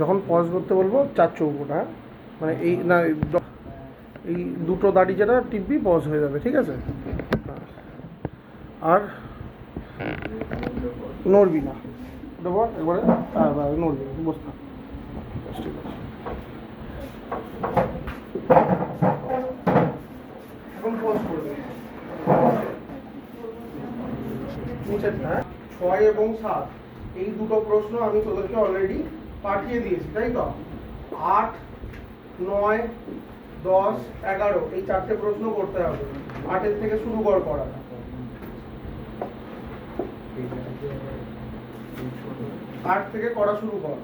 যখন পজ করতে বলবো 4 চৌকোটা, মানে এই না এই দুটো দাড়ি যেটা টিপবি পজ হয়ে যাবে, ঠিক আছে? আর নড়বি না, দেবো একবারে, নড়বি না, বস থাক, ঠিক আছে। এখন পজ করবি নিচেরটা। 6 এবং 7 এই দুটো প্রশ্ন আমি তোদেরকে অলরেডি পাঠিয়ে দিয়েছি, তাই তো? 8, 9, 10, 11 এই 4টে প্রশ্ন করতে হবে। 8-এর থেকে শুরু করা। 8 থেকে করা শুরু কর।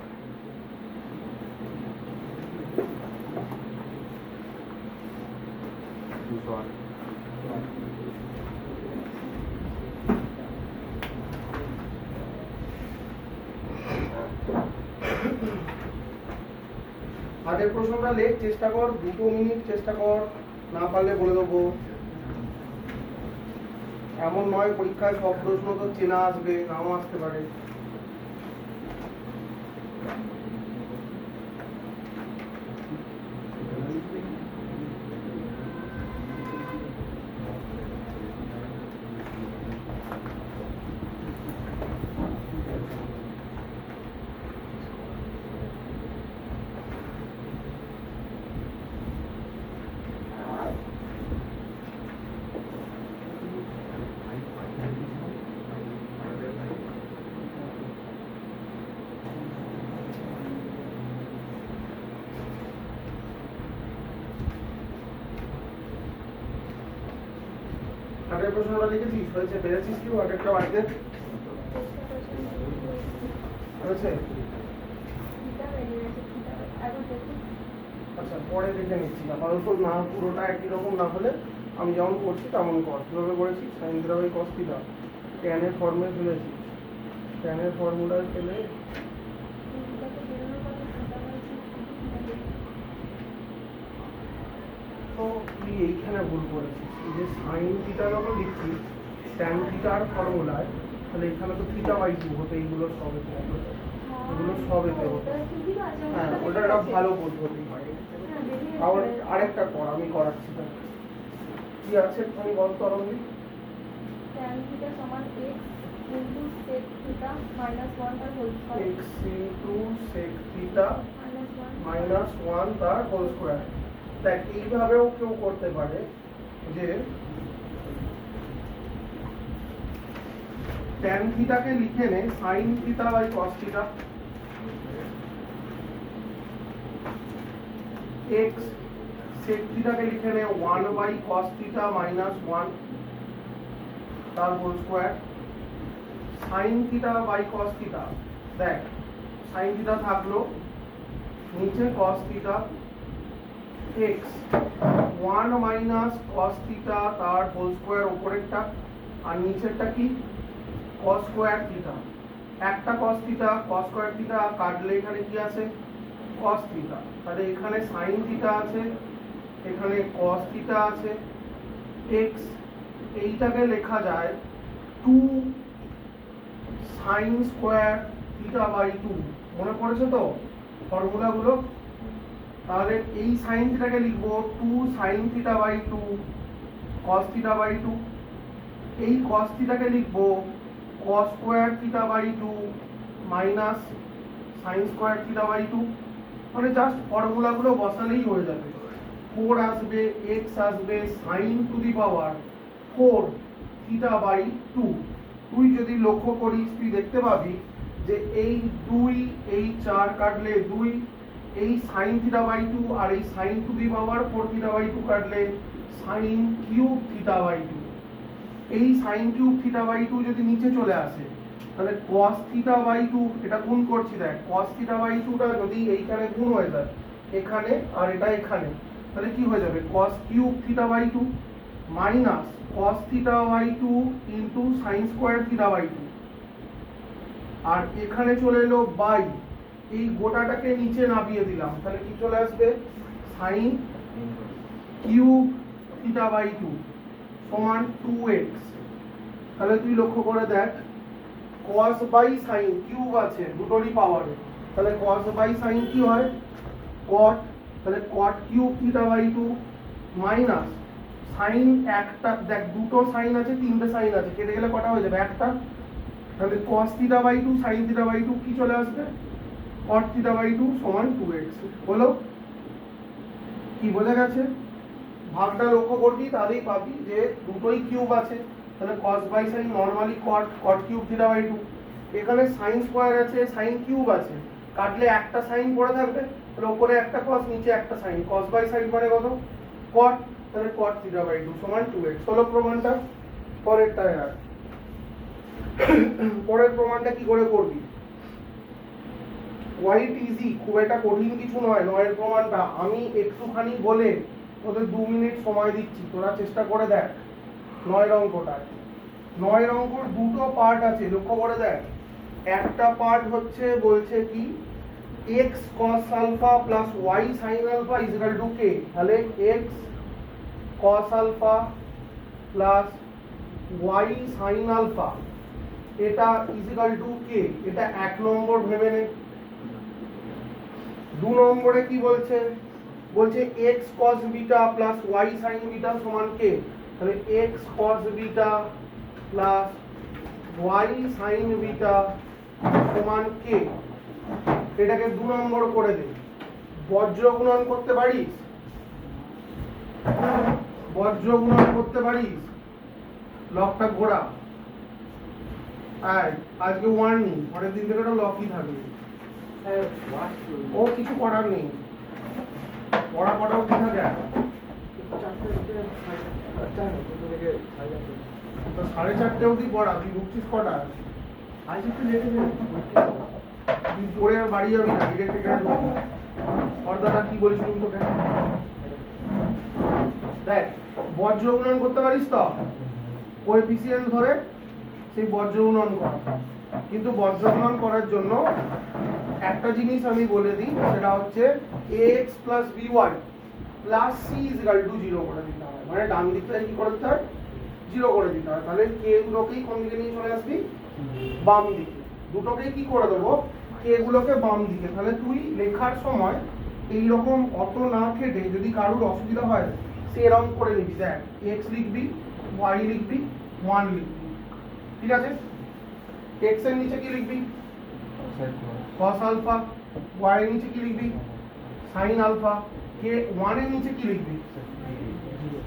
আগের প্রশ্নটা লেখ, চেষ্টা কর, 2 মিনিট চেষ্টা কর, না পারলে বলে দেবো। এমন নয় পরীক্ষায় সব প্রশ্ন তো চেনা আসবে, নাও আসতে পারে। আগের প্রশ্নটা লিখেছিস, হয়েছে? পেরেছিস কি আগেরটা বাড়িতে? হয়েছে? আচ্ছা, পরে দেখে নিচ্ছি, আপাতত না পুরোটা একই রকম না হলে আমি যেমন করছি তেমন কর। কীভাবে করেছি? Sine theta by cos theta ট্যানের ফর্মে ফেলেছি, ট্যানের ফর্মুলায় ফেলে তো তুই এইখানে ভুল করেছিস। এই যে সাইন থিটা যখন লিখছিস ট্যান থিটার ফর্মুলায়, তাহলে এখানে তো থিটা বাই 2 হতো, এইগুলো সব এতে হতো, এগুলো সব এতে হতো। হ্যাঁ, ওটা একটা ভালো পদ্ধতি। আবার আরেকটা কর, আমি করাচ্ছি। কি আছে তুমি বল তো অরঙ্গি? tan theta সমান x into sec theta minus 1 তার whole square. x into sec theta minus 1 তার হোল স্কয়ার। দেখ, এইভাবেও কেউ করতে পারে যে tan থিটাকে লিখে নে sin theta by cos theta, x sec থিটাকে লিখে নে 1 বাই cos থিটা মাইনাস 1 তার whole square. sin theta by cos theta, দেখ sin থিটা থাকলো, নিচে cos theta, x 1 minus cos theta তার হোল স্কয়ার উপরেরটা, আর নিচেরটা কি? cos square theta. একটা cos theta cos square theta কাটলে এখানে কি আছে? cos theta. তাহলে এখানে sin থিটা আছে, এখানে cos থিটা আছে। x এইটাকে লেখা যায় 2 sin স্কয়ার থিটা বাই 2। মনে পড়েছে তো ফর্মুলাগুলো? তাহলে এই sin থিটাকে লিখবো 2 sin theta by 2 cos theta by 2। এই cos থিটাকে লিখবো cos square theta by 2 minus sin square theta by 2। মানে জাস্ট ফর্মুলাগুলো বসালেই হয়ে যাবে। 4 আসবে, x আসবে sin to the power 4 theta by 2। তুই যদি লক্ষ্য করিস তুই দেখতে পাবি যে এই 2 এই 4 কাটলে 2, এই sin থিটা বাই 2 আর এই sin to the power 4 theta by 2 কাটলে sin কিউব থিটা বাই 2। এই sin কিউব থিটা বাই 2 যদি নিচে চলে আসে তাহলে cos থিটা বাই 2, এটা গুণ করছি, দেখ cos থিটা বাই 2টা যদি এইখানে গুণ হয়ে যায় এখানে আর এটা এখানে, তাহলে কি হয়ে যাবে? cos cube theta by 2 minus cos theta by 2 into sin square theta by 2। আর এখানে চলে এলো বাই, এই গোটাটাকে নিচে নামিয়ে দিলাম, তাহলে কি চলে আসবে? sin কিউব থিটা বাই 2 সমান 2x। তাহলে তুই লক্ষ্য করে দেখ cos বাই sin কিউব আছে দুটোরই পাওয়ারে, তাহলে cos বাই sin কি হয় cot, তাহলে cot cube theta by 2 minus sine একটা, দেখ দুটো সাইন আছে তিনটে সাইন আছে, কেটে গেলে কটা হয়ে যাবে একটা, তাহলে cos theta by 2 sin theta by 2 কি চলে আসবে cot থিটা বাই 2 সমান 2x হলো। কি বোঝা গেছে? ভাগটা লক্ষ্য করবি তাহলেই পাবি যে দুটোই কিউব আছে, তাহলে cos by sin normally cot cube theta by 2, এখানে sin স্কয়ার আছে sin কিউব আছে, কাটলে একটা sin পড়ে থাকবে, তাহলে উপরে একটা cos নিচে একটা sin, cos বাই sin মানে কত cot, তাহলে cot থিটা বাই 2 সমান 2x হলো প্রমাণটা। পরেরটা আর পরের প্রমাণটা কি করে করবি, কোয়াইট ইজি, খুব একটা কঠিন কিছু নয়, নয়ের প্রমাণটা আমি একটুখানি বলে তোদের 2 মিনিট সময় দিচ্ছি, তোরা চেষ্টা করে দেখ। নয়ের অঙ্কটা, নয়ের অঙ্কর দুটো পার্ট আছে, লক্ষ্য করে দেখ। একটা পার্ট হচ্ছে বলছে কি x cos alpha plus y sin alpha is equal to k, তাহলে x cos alpha plus y sin alpha এটা is equal to k, এটা এক নম্বর ভেবে নে। 2 নম্বরে কি বলছে, বলছে x cos beta plus y sin beta সমান k, তাহলে x cos beta plus y sin beta সমান k, এটাকে 2 নম্বর করে দে। বজ্র গুণন করতে পারিস, বজ্র গুণন করতে পারিস, লকটা ঘোরা, আজকে ওয়ার্নিং, পরের দিন থেকে ওটা লকই থাকবে, ও কিছু করার নেই, পড়া পড়াও কি থাকে, তো 4:30 অবধি পড়া, তুই ঢুকছিস কটা, আজ একটু লেটে তুই পড়ে আর বাড়ি যাবি না, ডিরেক্ট এখানে ঢুকবি। পর্দাটা কি বলেছিল তোকে, দেখ বজ্র গুণন করতে পারিস তো, কোএফিসিয়েন্ট ধরে সেই বজ্র গুণন কর, কিন্তু বজ্র গুণন করার জন্য একটা জিনিস আমি বলে দিই, সেটা হচ্ছে ax plus by plus c is equal to 0 করে দিতে হয়, মানে ডান দিকটাই কি করতে হয় 0 করে দিতে হয়, তাহলে k গুলোকেই কোন দিকে নিয়ে চলে আসবি বাম দিকে, দুটোকেই কি করে দেবো k গুলোকে বাম দিকে, তাহলে তুই লেখার সময় এই রকম অত না কেটে যদি কারোর অসুবিধা হয় সে এরকম করে নিবি, দেখ x লিখবি y লিখবি 1 লিখবি, ঠিক আছে, x এর নিচে কি লিখবি cos alpha, y এর নিচে কি লিখবি sin alpha, k 1 এর নিচে কি লিখবি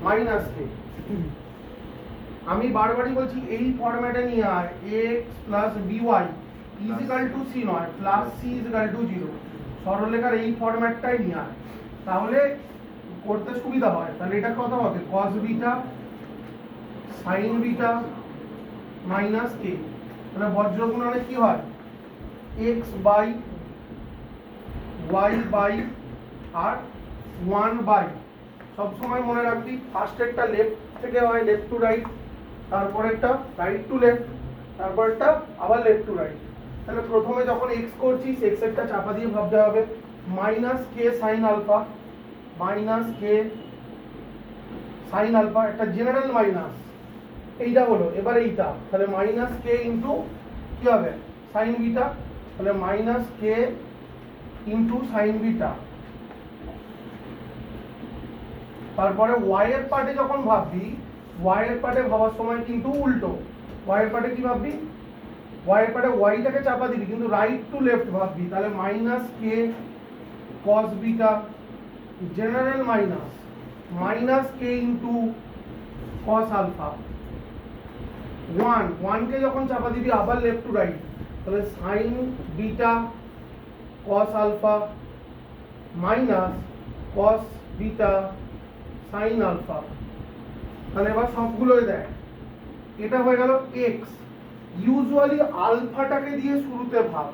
মাইনাস k। আমি বারবারই বলছি এই ফরম্যাটে নিয়ে আয়, x plus by is equal to c নয় plus c is equal to 0, সরলরেখার এই ফরম্যাটটাই নিয়ে আয়, তাহলে করতে সুবিধা হয়। তাহলে এটা কত হবে cos beta sin beta minus k, তাহলে বজ্র গুণনে কি হয় x বাই y বাই আর 1 বাই, সব সময় মনে রাখবি ফার্স্টেরটা লেফট থেকে হয় লেফট টু রাইট, তারপরেরটা রাইট টু লেফট, তারপরেরটা আবার লেফট টু রাইট। তাহলে প্রথমে যখন x করছিস x এরটা চাপা দিয়ে ভাবতে হবে minus k sin alpha, minus k sin alpha, একটা জেনারেল মাইনাস, এইটা হলো এবার এইটা, তাহলে মাইনাস k ইন্টু কি হবে sin বিটা, তাহলে minus k into sin beta, তারপরে y এর পার্টে যখন ভাববি, y এর পার্টে ভাবার সময় কিন্তু উল্টো, y এর পার্টে কি ভাববি y এর পার্টে y টাকে চাপা দিবি কিন্তু রাইট টু লেফট ভাববি, তাহলে minus k cos beta general minus minus k into cos alpha, 1 কে যখন চাপা দিবি আবার লেফট টু রাইট, তাহলে sin beta cos alpha minus cos beta sin alpha. তাহলে এবার সবগুলোই দেখ, এটা হয়ে গেল x, ইউজুয়ালি আলফাটাকে দিয়ে শুরুতে ভাব,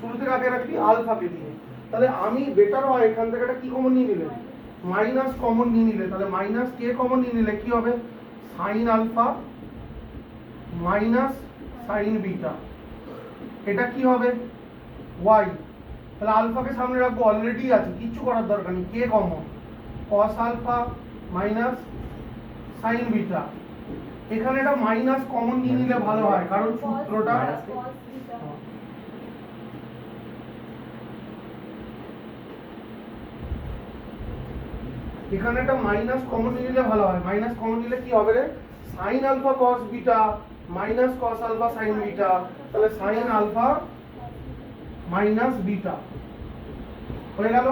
শুরুতে কাকে রাখবি আলফাকে দিয়ে, তাহলে আমি বেটার হয় এখান থেকে একটা কি কমন নিয়ে নিলে মাইনাস কমন নিয়ে নিলে, তাহলে মাইনাস k কমন নিয়ে নিলে কি হবে sin alpha minus sin beta, এটা কি হবে y, তাহলে আলফাকে সামনে রাখবো অলরেডি আছে কিচ্ছু করার দরকার নেই, k common cos alpha minus sin beta, এখানে এটা মাইনাস কমন নিয়ে নিলে ভালো হয় কারণ সূত্রটা এখানে একটা মাইনাস কমন নিলে ভালো হয়। মাইনাস কমন নিলে কি হবে রে? Sine alpha cos beta minus cos alpha sine beta, তাহলে সাইন আলফা মাইনাস বিটা হয়ে গেল।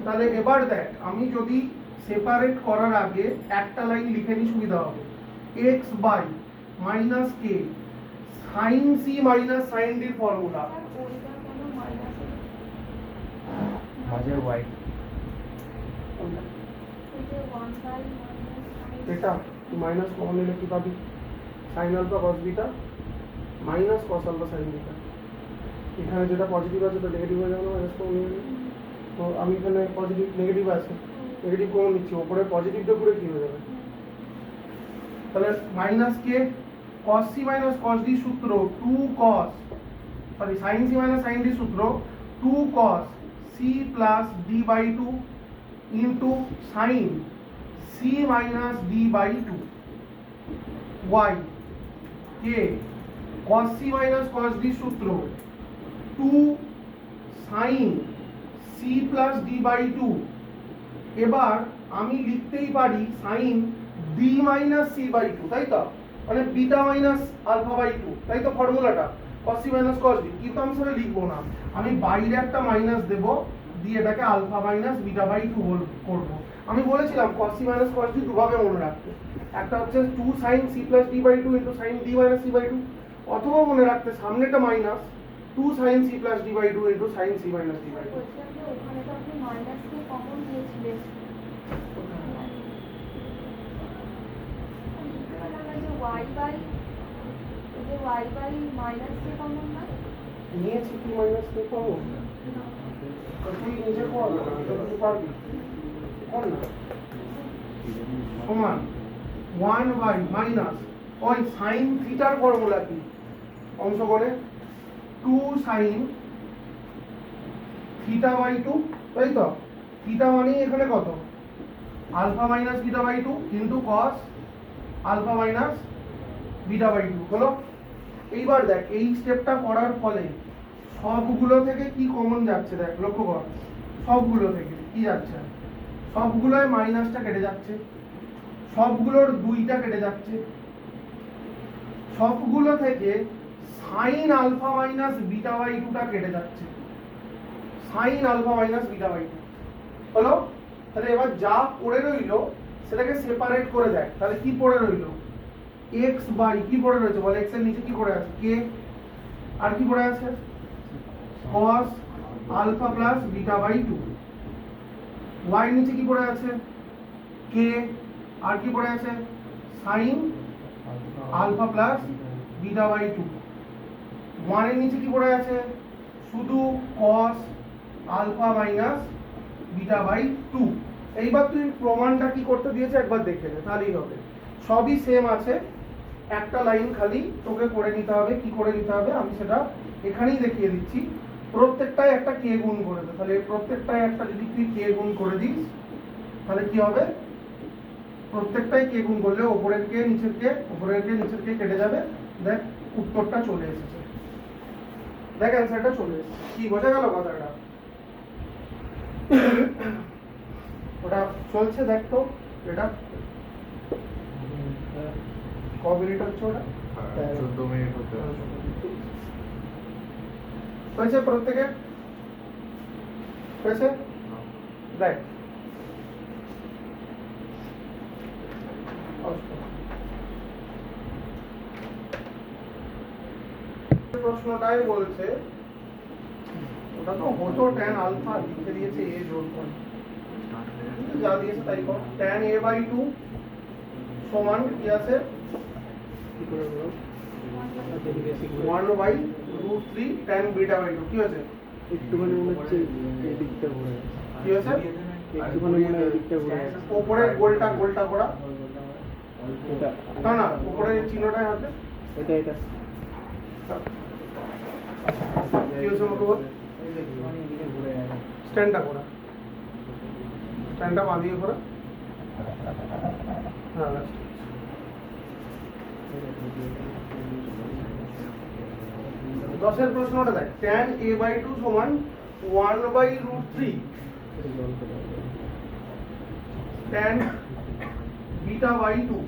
তাহলে এবার দেখ, আমি যদি সেপারেট করার আগে একটা লাইন লিখে নিই সুবিধা হবে। X by minus K sine C minus sine ডির ফর্মুলা। ওইটা কেন মাইনাসে? মাঝে ওয়াই এই যে 1 বাই মাইনাস এটা মাইনাস কমন নিলে কি পাবি? Sine alpha cos beta minus cos alpha sine beta. এখানে যেটা পজিটিভ আছে তো নেগেটিভ হয়ে যাবে না, মাইনাস কমন নিয়ে নিই। তো আমি এখানে পজিটিভ নেগেটিভ আছে, নেগেটিভ কমন নিচ্ছি, ওপরে পজিটিভটা করে কি হয়ে যাবে? তাহলে মাইনাস কে cos c minus cos d সূত্র 2 cos sorry sin c minus sin d সূত্র 2 cos c plus d by 2 into sin c minus d by 2 y কে cos c minus cos d সূত্র 2 sin c plus d by 2। এবার আমি লিখতেই পারি sin d minus c by 2, তাই তো? মানে বিটা মাইনাস আলফা বাই 2, তাই তো ফর্মুলাটা cos c minus cos d। কিন্তু আমি সেটা লিখবো না, আমি বাইরে একটা মাইনাস দেব, দিয়ে এটাকে আলফা মাইনাস বিটা বাই 2 করব। আমি বলেছিলাম cos c minus cos d দুভাবে মনে রাখতে, একটা হচ্ছে 2 sin c plus d by 2 into sin d minus c by 2, অথবা মনে রাখতে সামনেটা minus 2 sin c plus d by 2 into sin c minus d by 2। বলছিলাম যে ওখানে তো আপনি মাইনাসকে কমন দিয়েছিলেন। y বাই এই যে y বাই মাইনাস কে কমন না? নিয়েছি কি মাইনাস কে পাবো? তুই নিজে কর না, এটা তুই পারবি, কর না। সমান 1 বাই মাইনাস ওই সাইন থিটার ফর্মুলা কি? অংশ করে 2 সাইন থিটা বাই 2, তাই তো? থিটা মানে এখানে কত? Alpha minus beta by 2 into cos alpha minus beta by 2 হলো। এইবার দেখ এই স্টেপটা করার ফলে সবগুলো থেকে কি কমন যাচ্ছে, দেখ লক্ষ্য কর, সবগুলো থেকে কি যাচ্ছে? সবগুলোয় মাইনাসটা কেটে যাচ্ছে, সবগুলোর 2টা কেটে যাচ্ছে, সবগুলো থেকে sine alpha minus beta by 2টা কেটে যাচ্ছে, sine alpha minus beta by 2 হলো। তাহলে এবার যা পড়ে রইলো সেটাকে সেপারেট করে দেখ। তাহলে কি পড়ে রইলো? x বাই কি পড়ে রয়েছে বল? x এর নিচে কি পড়ে আছে? k। আর কি পড়ে আছে? cos alpha plus beta by 2। y এর নিচে কি পড়ে আছে? k। আর কি পড়ে আছে? sin alpha plus beta by 2। 1 এর নিচে কি পড়ে আছে? শুধু cos alpha minus beta by 2। এইবার তুই প্রমাণটা কি করতে দিয়েছে একবার দেখে নে, তাহলেই হবে। সবই সেম আছে, একটা লাইন খালি তোকে করে নিতে হবে। কি করে নিতে হবে আমি সেটা এখানেই দেখিয়ে দিচ্ছি। প্রত্যেকটায় একটা কে গুণ করে দে। তাহলে প্রত্যেকটায় একটা যদি তুই কে গুণ করে দিস তাহলে কি হবে? প্রত্যেকটাই কে গুণ করলে ওপরের কে নিচের কে, ওপরের কে নিচের কে কেটে যাবে। দেখ উত্তরটা চলে এসেছে, দেখ অ্যান্সারটা চলে এসেছে। কি বোঝা গেল কথাটা? ওটা চলছে দেখ তো, এটা ক মিনিট হচ্ছে ওটা? 14 মিনিট হতে হয়েছে প্রত্যেকে? হয়েছে? দেখ প্রশ্নটাই বলছে, ওটা তো হতো tan আলফা, লিখে দিয়েছে a যোগ করে, যা দিয়েছে তাই কর। tan a বাই 2 সমান কি আছে? 1 by root 3 tan beta by 2। কি হয়েছে? একটুখানি মনে হচ্ছে এই দিকটা ঘুরে কি হয়েছে? একটুখানি মনে হয় এই দিকটা ঘুরে ওপরে গোলটা গোলটা করা, এটা না না উপরে চিহ্নটাই হবে। এটা এটা কি হয়েছে আমাকে বল? স্ট্যান্ডটা করা, স্ট্যান্ডটা বাঁধিয়ে করা। হ্যাঁ ব্যাস ঠিক আছে। 10 এর প্রশ্নটা দেখ, tan a বাই 2 সমান 1 by root 3 tan beta by 2।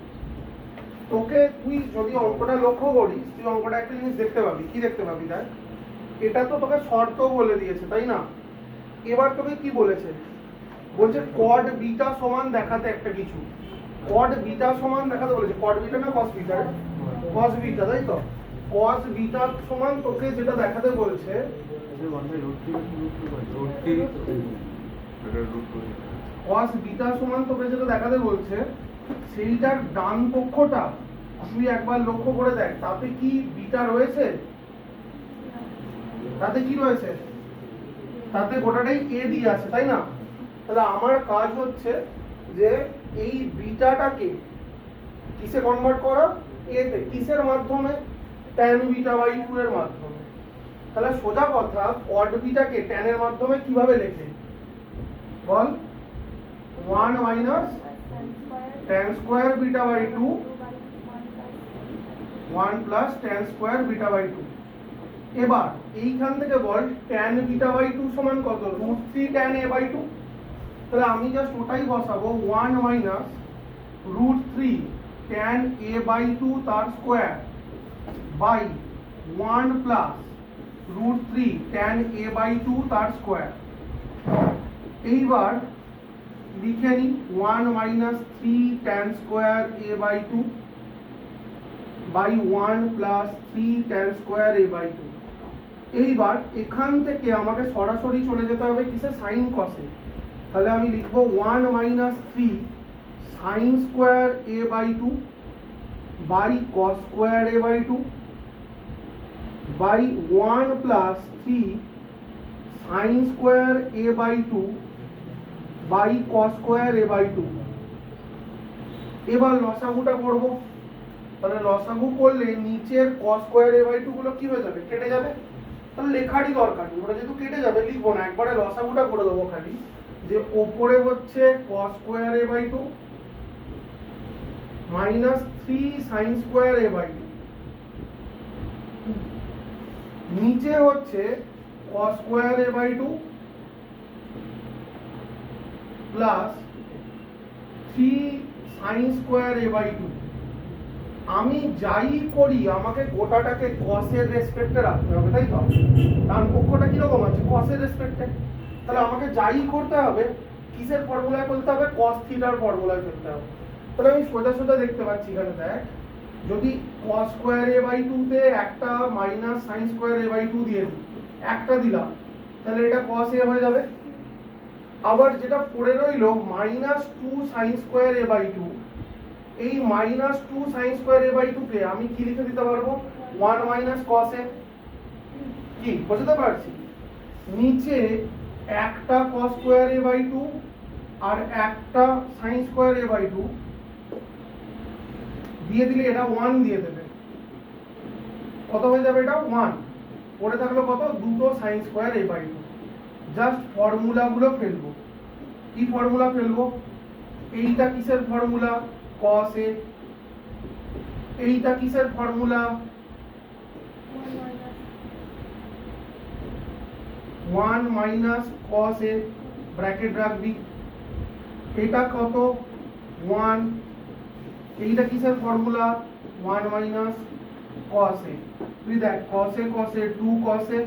তোকে তুই যদি অঙ্কটা লক্ষ্য করিস, তুই অঙ্কটা একটা জিনিস দেখতে পাবি। কি দেখতে পাবি? দেখ, এটা তো তোকে শর্ত বলে দিয়েছে, তাই না? এবার তোকে কি বলেছে? বলছে কড বিটা সমান দেখাতে একটা কিছু। কড বিটা সমান দেখাতে বলেছে। কড বিটা না কস বিটা? কস বিটা, তাই তো? কস বিটা সমান তোকে যেটা দেখাতে বলছে, কস বিটা সমান তোকে যেটা দেখাতে বলছে, সেইটার ডান পক্ষটা তুই একবার লক্ষ্য করে দেখ, তাতে কি বিটা রয়েছে? তাতে কি রয়েছে? তাতে গোটাটাই এ দিয়ে আছে, তাই না? তাহলে আমার কাজ হচ্ছে যে এই বিটাটাকে কিসে কনভার্ট করা? এতে। কিসের মাধ্যমে? tan বিটা বাই 2 এর মাধ্যমে। তাহলে সোজা কথা, কড বিটাকে tan এর মাধ্যমে কিভাবে লেখে বল? 1 minus tan square beta by 2, 1 plus tan square beta by 2। এবার এইখান থেকে বল tan বিটা বাই 2 সমান কত? √3 tan a বাই 2। তাহলে আমি জাস্ট ওটাই বসাবো, 1 মাইনাস √3 tan a বাই 2 তার square by 1 plus √3 tan a by 2 তার স্কয়ার। এইবার লিখে নি 1 minus 3 tan square a by 2 by 1 plus 3 tan square a by 2। এইবার এখান থেকে আমাকে সরাসরি চলে যেতে হবে কিসে? সাইন কসে। তাহলে আমি লিখবো 1 minus 3 sine square a by 2 by cos square a by 2 by 1 plus 3 sine square a by 2 by cos square a by 2। এবার লসাগুটা করব। তাহলে লসাগু করলে নিচের cos স্কয়ার a বাই 2 গুলো কি হয়ে যাবে? কেটে যাবে। তাহলে লেখারই দরকার নেই, ওটা যেহেতু কেটে যাবে লিখবো না, একবারে লসাগুটা করে দেবো খালি। যে ওপরে হচ্ছে cos square a by 2 minus 3 sin square a by 2, নিচে হচ্ছে cos square a by 2 plus 3 sin square a by 2। আমি যাই করি আমাকে গোটাটাকে cos এর রেসপেক্টে রাখতে হবে, তাই তো? ডান পক্ষটা কিরকম আছে? cos এর রেসপেক্টে। তাহলে আমাকে যাই করতে হবে কিসের ফর্মুলায় ফেলতে হবে? cos থিটার ফর্মুলায় ফেলতে হবে। তাহলে আমি সোজা সোজা দেখতে পাচ্ছি এখানে, দেখ, যদি cos স্কয়ার a বাই 2 তে একটা minus sin square a by 2 দিয়ে দিই, একটা দিলাম, তাহলে এটা cos a হয়ে যাবে। আবার যেটা পড়ে রইলো minus 2 sin square a by 2, এই minus 2 sin square a by 2 কে আমি কি লিখে দিতে পারবো? 1 মাইনাস cos a। কি বুঝতে পারছি? নিচে একটা cos স্কয়ার a বাই 2 আর একটা sin স্কয়ার a বাই 2 দিয়ে দিলে এটা 1 দিয়ে দেবে। কত হয়ে যাবে? এটা 1। পড়ে থাকলো কত? দুটো sin square a by 2। Just formula গুলো ফেলবো। কি ফর্মুলা ফেলবো? এইটা কিসের ফর্মুলা? cos a। এইটা কিসের formula? 1 minus cos a, bracket রাখবি। এটা কত? 1। এইটা কিসের ফর্মুলা? 1 minus cos a। তুই দেখ cos a 2 cos a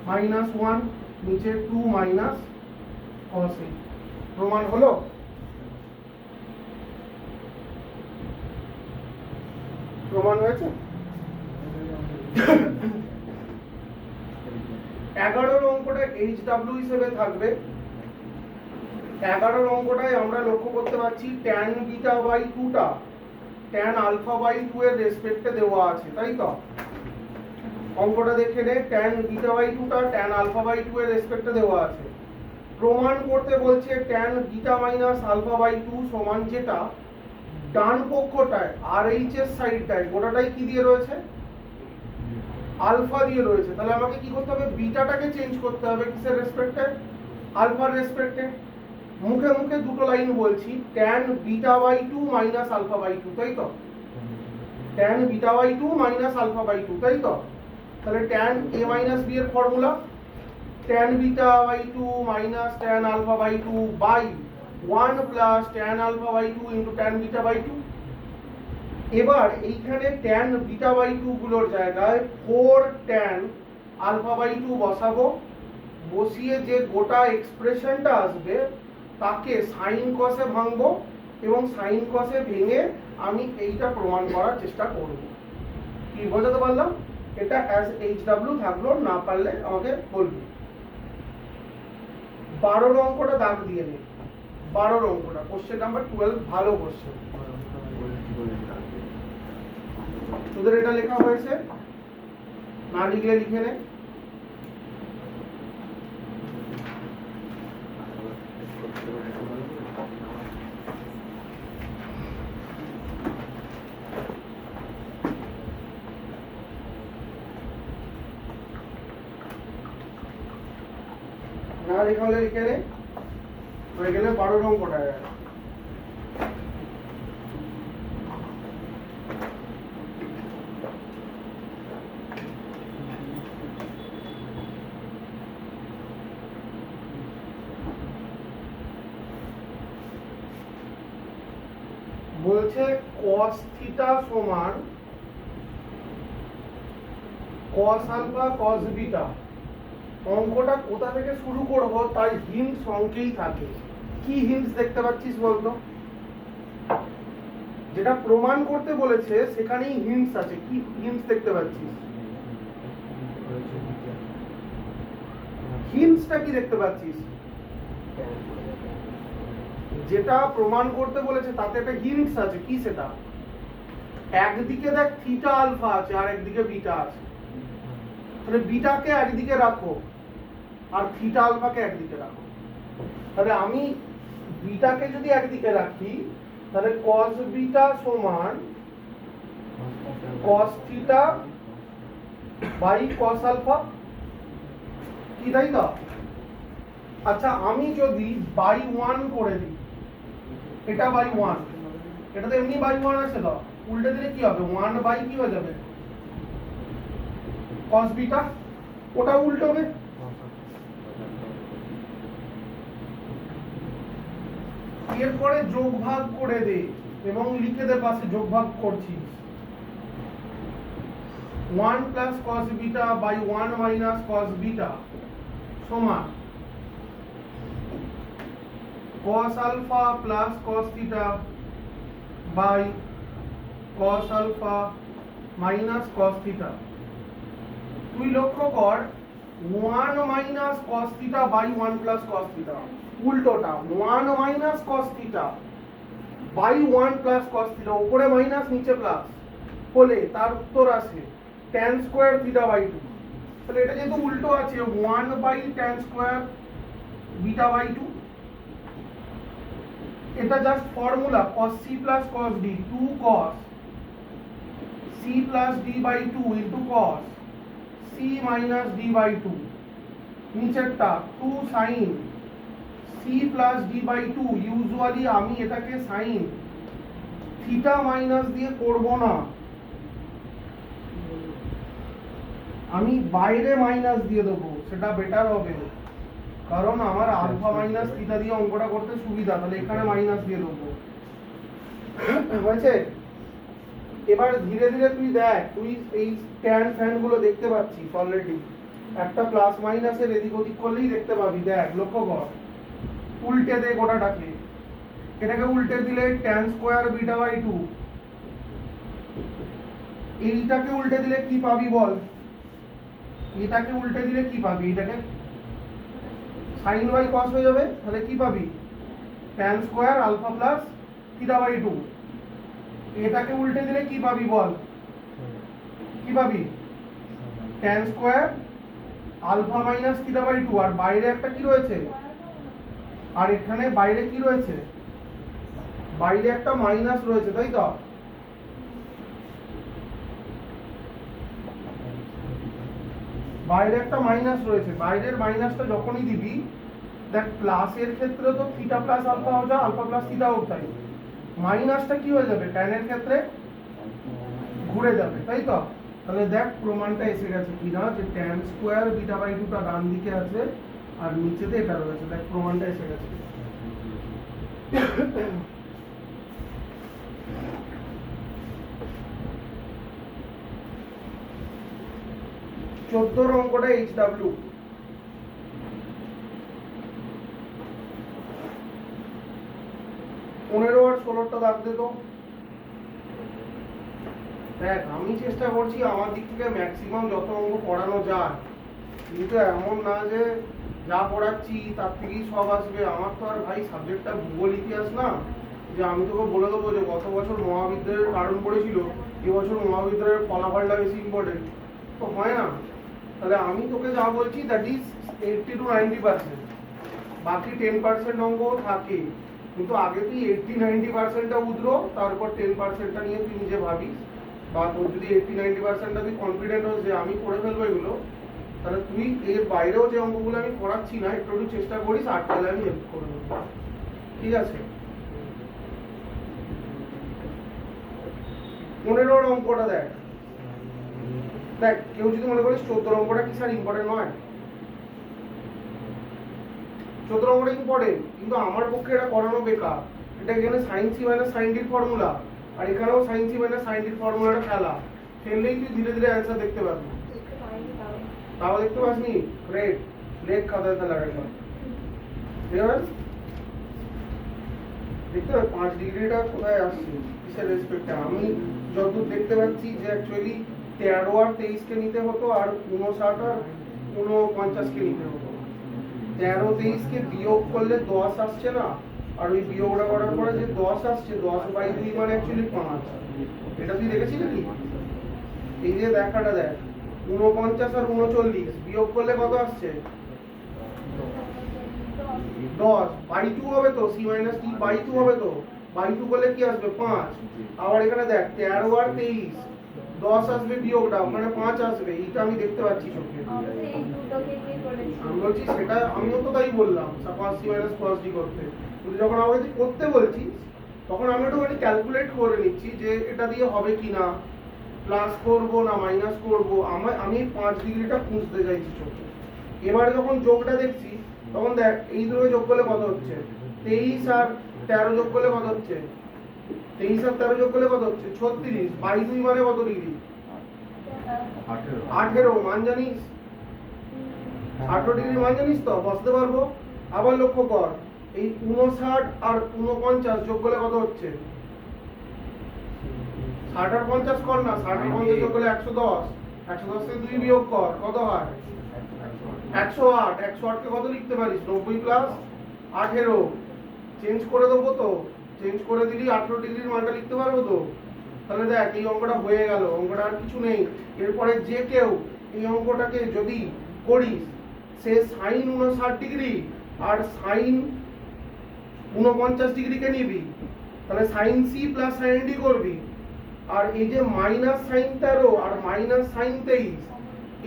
minus 1, নিচে 2 মাইনাস cos a। প্রমাণ হলো? প্রমাণ হয়েছে? 11 অঙ্কটা HW হিসেবে থাকবে। 11 অঙ্কটায় আমরা লক্ষ্য করতে পারছি tan বিটা বাই 2 টা tan আলফা বাই 2 এর রেসপেক্টে দেওয়া আছে, তাই তো? অঙ্কটা দেখে নে, tan বিটা বাই 2 টা tan আলফা বাই 2 এর রেসপেক্টে দেওয়া আছে। প্রমাণ করতে বলছে tan beta minus alpha by 2 সমান যেটা ডান পক্ষটায় RH এর সাইডটায় গোটাটাই কি দিয়ে রয়েছে? আলফা দিয়ে রয়েছে। তাহলে আমাকে কি করতে হবে? বিটাটাকে চেঞ্জ করতে হবে কিসের রেসপেক্টে? আলফার রেসপেক্টে। মুখে মুখে দুটো লাইন বলছি, tan beta by 2 minus alpha by 2, তাই তো? tan beta by 2 minus alpha by 2, তাই তো? তাহলে tan a মাইনাস b এর formula tan beta by 2 minus tan alpha by 2 by 1 plus tan alpha by 2 into tan beta by 2। এবার এইখানে tan beta by 2 গুলোর জায়গায় 4 ট্যান আলফা বাই 2 বসাবো, বসিয়ে যে গোটা এক্সপ্রেশনটা আসবে তাকে সাইন কসে ভাঙবো এবং সাইন কসে ভেঙে আমি এইটা প্রমাণ করার চেষ্টা করব। কি বোঝাতে পারলাম? এটা অ্যাজ HW থাকলো, না পারলে আমাকে বলবি। 12 অঙ্কটা দাগ দিয়ে নে, 12 অঙ্কটা কোশ্চেন নাম্বার 12, ভালো কোশ্চেন। তোদের এটা লেখা হয়েছে, না লিখলে লিখে নে। না লেখা হলে লিখে নে, হয়ে গেলে 12 অঙ্কটা। বলছে cos থিটা সমান cos আলফা cos বিটা। অঙ্কটা কোথা থেকে শুরু করব তার হিন্টস অঙ্কেই থাকে। কি হিন্টস দেখতে পাচ্ছিস বলতো? যেটা প্রমাণ করতে বলেছে সেখানেই হিন্টস আছে। কি হিন্টস দেখতে পাচ্ছিস? হিন্টসটা কি দেখতে পাচ্ছিস? যেটা প্রমাণ করতে বলেছে তাতে একটা হিন্টস আছে। কি সেটা? একদিকে দেখ থিটা আলফা আছে আর একদিকে বিটা আছে, তাহলে বিটাকে একদিকে রাখো আর থিটা আলফাকে একদিকে রাখো। তাহলে আমি বিটাকে যদি একদিকে রাখি তাহলে cos বিটা সমান cos theta by cos alpha, কি তাই তো? আচ্ছা আমি যদি বাই 1 করে দিই, এটা বাই 1, এটা তো এমনি বাই 1 আছে, তো উল্টে দিলে কি হবে? 1 বাই কি হয়ে যাবে? cos বিটা, ওটা উল্টো হবে। এরপরে যোগ ভাগ করে দে এবং লিখে দে পাশে যোগ ভাগ করছিস। 1 plus cos beta by 1 minus cos beta সমান cos alpha plus cos theta by cos alpha minus cos theta. তুই লক্ষ্য কর 1 minus cos theta by 1 plus cos theta, উল্টোটা 1 minus cos theta by 1 plus cos theta, উপরে minus নিচে plus হলে তার উত্তর আসে tan স্কয়ার থিটা বাই 2। তাহলে এটা যেহেতু উল্টো আছে 1 by tan square beta by 2। এটা just formula cos c plus cos d, 2 cos c plus d by 2 ইন্টু cos c minus d by 2, নিচেরটা 2 sin c plus d by 2। Usually আমি এটাকে সাইন থিটা মাইনাস দিয়ে করব না, আমি বাইরে মাইনাস দিয়ে দেবো, সেটা বেটার হবে, কারণ আমার আলফা মাইনাস থিটা দিয়ে অঙ্কটা করতে সুবিধা। তাহলে এখানে মাইনাস দিয়ে দেবো, হয়েছে? এবার ধীরে ধীরে তুই দেখ, তুই এই ট্যান ফ্যান গুলো দেখতে পাচ্ছিস অলরেডি, একটা প্লাস মাইনাসের এদিক ওদিক করলেই দেখতে পাবি। দেখ লক্ষ্য কর, উল্টে দে গোটাটাকে, এটাকে উল্টে দিলে tan স্কয়ার বিটা বাই 2, এইটাকে উল্টে দিলে কি পাবি বল? এটাকে উল্টে দিলে কি পাবি? এটাকে sin বাই cos হয়ে যাবে, তাহলে কি পাবি? tan square alpha plus theta by 2। এটাকে উল্টে দিলে কি পাবি বল? কি পাবি? tan square alpha minus theta by 2, আর বাইরে একটা কি রয়েছে? আর এখানে বাইরে কি রয়েছে? বাইরে একটা মাইনাস রয়েছে, তাই তো? বাইরে একটা মাইনাস রয়েছে, বাইরের মাইনাসটা যখনই দিবি, দেখ প্লাসের ক্ষেত্রে তো থিটা প্লাস আলফা হয়ে যায়, আলফা প্লাস থিটা ওঠাই, মাইনাসটা কি হয়ে যাবে? ট্যানের ক্ষেত্রে ঘুরে যাবে, তাই তো? তাহলে দেখ প্রমাণটা এসে গেছে কিনা, যে tan স্কয়ার বিটা বাই 2টা ডান দিকে আছে আর নিচেতে এটা রয়েছে। দেখ প্রমাণটা এসে গেছে। চোদ্দোর অঙ্কটা HW। পনেরো আর ষোলোটা দাগ দে তো। দেখ আমি চেষ্টা করছি আমার দিক থেকে ম্যাক্সিমাম যত অঙ্ক পড়ানো যায়, কিন্তু এমন না যে যা পড়াচ্ছি তার থেকেই সব আসবে। আমার তো আর ভাই সাবজেক্টটা ভূগোল ইতিহাস না যে আমি তোকে বলে দেবো যে গত বছর মহাবিদ্যালয়ের কারণ পড়েছিল, এবছর মহাবিদ্যালয়ের ফলাফলটা বেশি ইম্পর্টেন্ট, তো হয় না। তাহলে আমি তোকে যা বলছি দ্যাট ইজ 80 to 90%, বাকি 10% অঙ্ক থাকে। কিন্তু আগে তুই 80-90%টা উধরো, তারপর 10%টা নিয়ে তুই নিজে ভাবিস, বা তোর যদি 80-90%টা তুই কনফিডেন্ট হোস যে আমি করে ফেলবো এগুলো, তাহলে তুই এর বাইরেও যে অঙ্কগুলো আমি পড়াচ্ছি না একটু একটু চেষ্টা করিস, আটকালে আমি হেল্প করে দেবো, ঠিক আছে? 15 অঙ্কটা দেখ। দেখ কেউ যদি মনে করিস 14 অঙ্কটা কি স্যার ইম্পর্টেন্ট নয়? 14 অঙ্কটা ইম্পর্টেন্ট, কিন্তু আমার পক্ষে এটা করানো বেকার। এটা এখানে sin c - sin d formula, আর এখানেও sin c - sin d ফর্মুলাটা ফেলা, ফেললেই তুই ধীরে ধীরে অ্যান্সার দেখতে পাবি। তাও দেখতে পাসনি? গ্রেট, লেখ খাতায় তাহলে আরেকবার দেখতে পাবি 5 ডিগ্রিটা কোথায় আসছে, কিসের রেসপেক্টে। আমি যতদূর দেখতে পাচ্ছি যে অ্যাকচুয়ালি 13 আর 23 কে নিতে হতো, আর 59 আর 49 কে নিতে হতো। 13-23 কে বিয়োগ করলে 10 আসছে না, আর ওই বিয়োগটা করার পরে যে 10 আসছে, 10/2 মানে অ্যাকচুয়ালি 5। এটা তুই দেখেছিলি কি? এই যে দেখাটা দেখ, 49 আর 39 বিয়োগ করলে কত আসছে? 10/2 হবে তো, c-d/2 হবে তো, 2 করলে কি আসবে? 5। আবার এখানে দেখ 13 আর 23, 10 আসবে বিয়োগটা, ওখানে 5 আসবে, এটা আমি দেখতে পাচ্ছি চোখে। আমি বলছি সেটা আমিও তো তাই বললাম, cos c - cos d করতে। তুই যখন আমাকে করতে বলছিস তখন আমি একটুখানি ক্যালকুলেট করে নিচ্ছি যে এটা দিয়ে হবে কি না, প্লাস করবো না মাইনাস করবো। আমি 5 ডিগ্রিটা খুঁজতে চাইছি চোখে। এবার যখন যোগটা দেখছি তখন দেখ এই দুটো যোগ করলে কত হচ্ছে? 23 আর 13 যোগ করলে কত হচ্ছে? 23 আর 13 যোগ করলে কত হচ্ছে? 36/2 মানে কত ডিগ্রি? 18। মান জানিস? 18 ডিগ্রি মান জানিস তো, বসতে পারবো। আবার লক্ষ্য কর, এই 59 আর 49 যোগ করলে কত হচ্ছে? 60 আর 50 কর না, 60 আর 50 যোগ করলে 110, 110 থেকে 2 বিয়োগ কর, কত হয়? 108। 108 কে কত লিখতে পারিস? 90 প্লাস 18। চেঞ্জ করে দেবো তো, চেঞ্জ করে দিলি 18 ডিগ্রির মানটা লিখতে পারবো তো। তাহলে দেখ এই অঙ্কটা হয়ে গেল, অঙ্কটা আর কিছু নেই। এরপরে যে কেউ এই অঙ্কটাকে যদি করিস, সে সাইন 59 ডিগ্রি আর সাইন 49 ডিগ্রিকে নিবি, তাহলে sine C plus sine D করবি। আর এই যে মাইনাস সাইন 13 আর মাইনাস সাইন 23,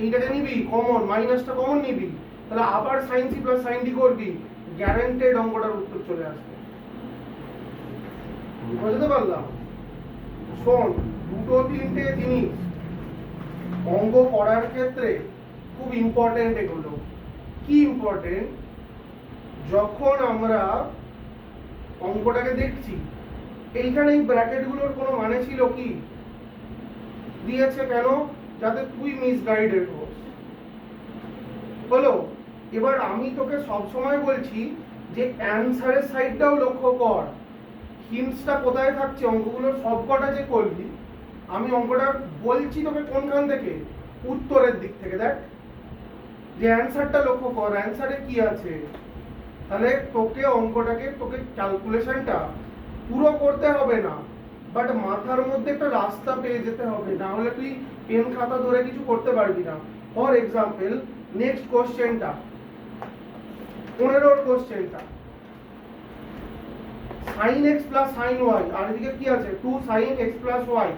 এইটাকে নিবি কমন, মাইনাসটা কমন নিবি, তাহলে আবার sine C plus sine D করবি, গ্যারান্টেড অঙ্কটার উত্তর চলে আসবে। বুঝতে পারলাম? শোন, 2-3টে জিনিস অঙ্ক করার ক্ষেত্রে খুব ইম্পর্টেন্ট। এগুলো কি ইম্পর্টেন্ট? যখন আমরা অঙ্কটাকে দেখছি, এইখানে এই ব্র্যাকেটগুলোর কোনো মানে ছিল কি? দিয়েছে কেন? যাতে তুই মিসগাইডেড হোস। হলো? এবার আমি তোকে সবসময় বলছি যে অ্যানসারের সাইডটাও লক্ষ্য কর, হিন্টসটা কোথায় থাকছে। অঙ্কগুলোর সবকটা যে করলি, আমি অঙ্কটা বলছি তোকে কোনখান থেকে? উত্তরের দিক থেকে। দেখ যে অ্যানসারটা লক্ষ্য কর, অ্যানসারে কি আছে। তাহলে তোকে অঙ্কটাকে, তোকে ক্যালকুলেশনটা পুরো করতে হবে না, বাট মাথার মধ্যে একটা রাস্তা পেয়ে যেতে হবে, না হলে তুই পেন খাতা ধরে কিছু করতে পারবি না। ফর এক্সাম্পল, নেক্সট কোশ্চেনটা, 15 কোশ্চেনটা, sin x plus sin y, আর এদিকে কি আছে? 2 sin x প্লাস y।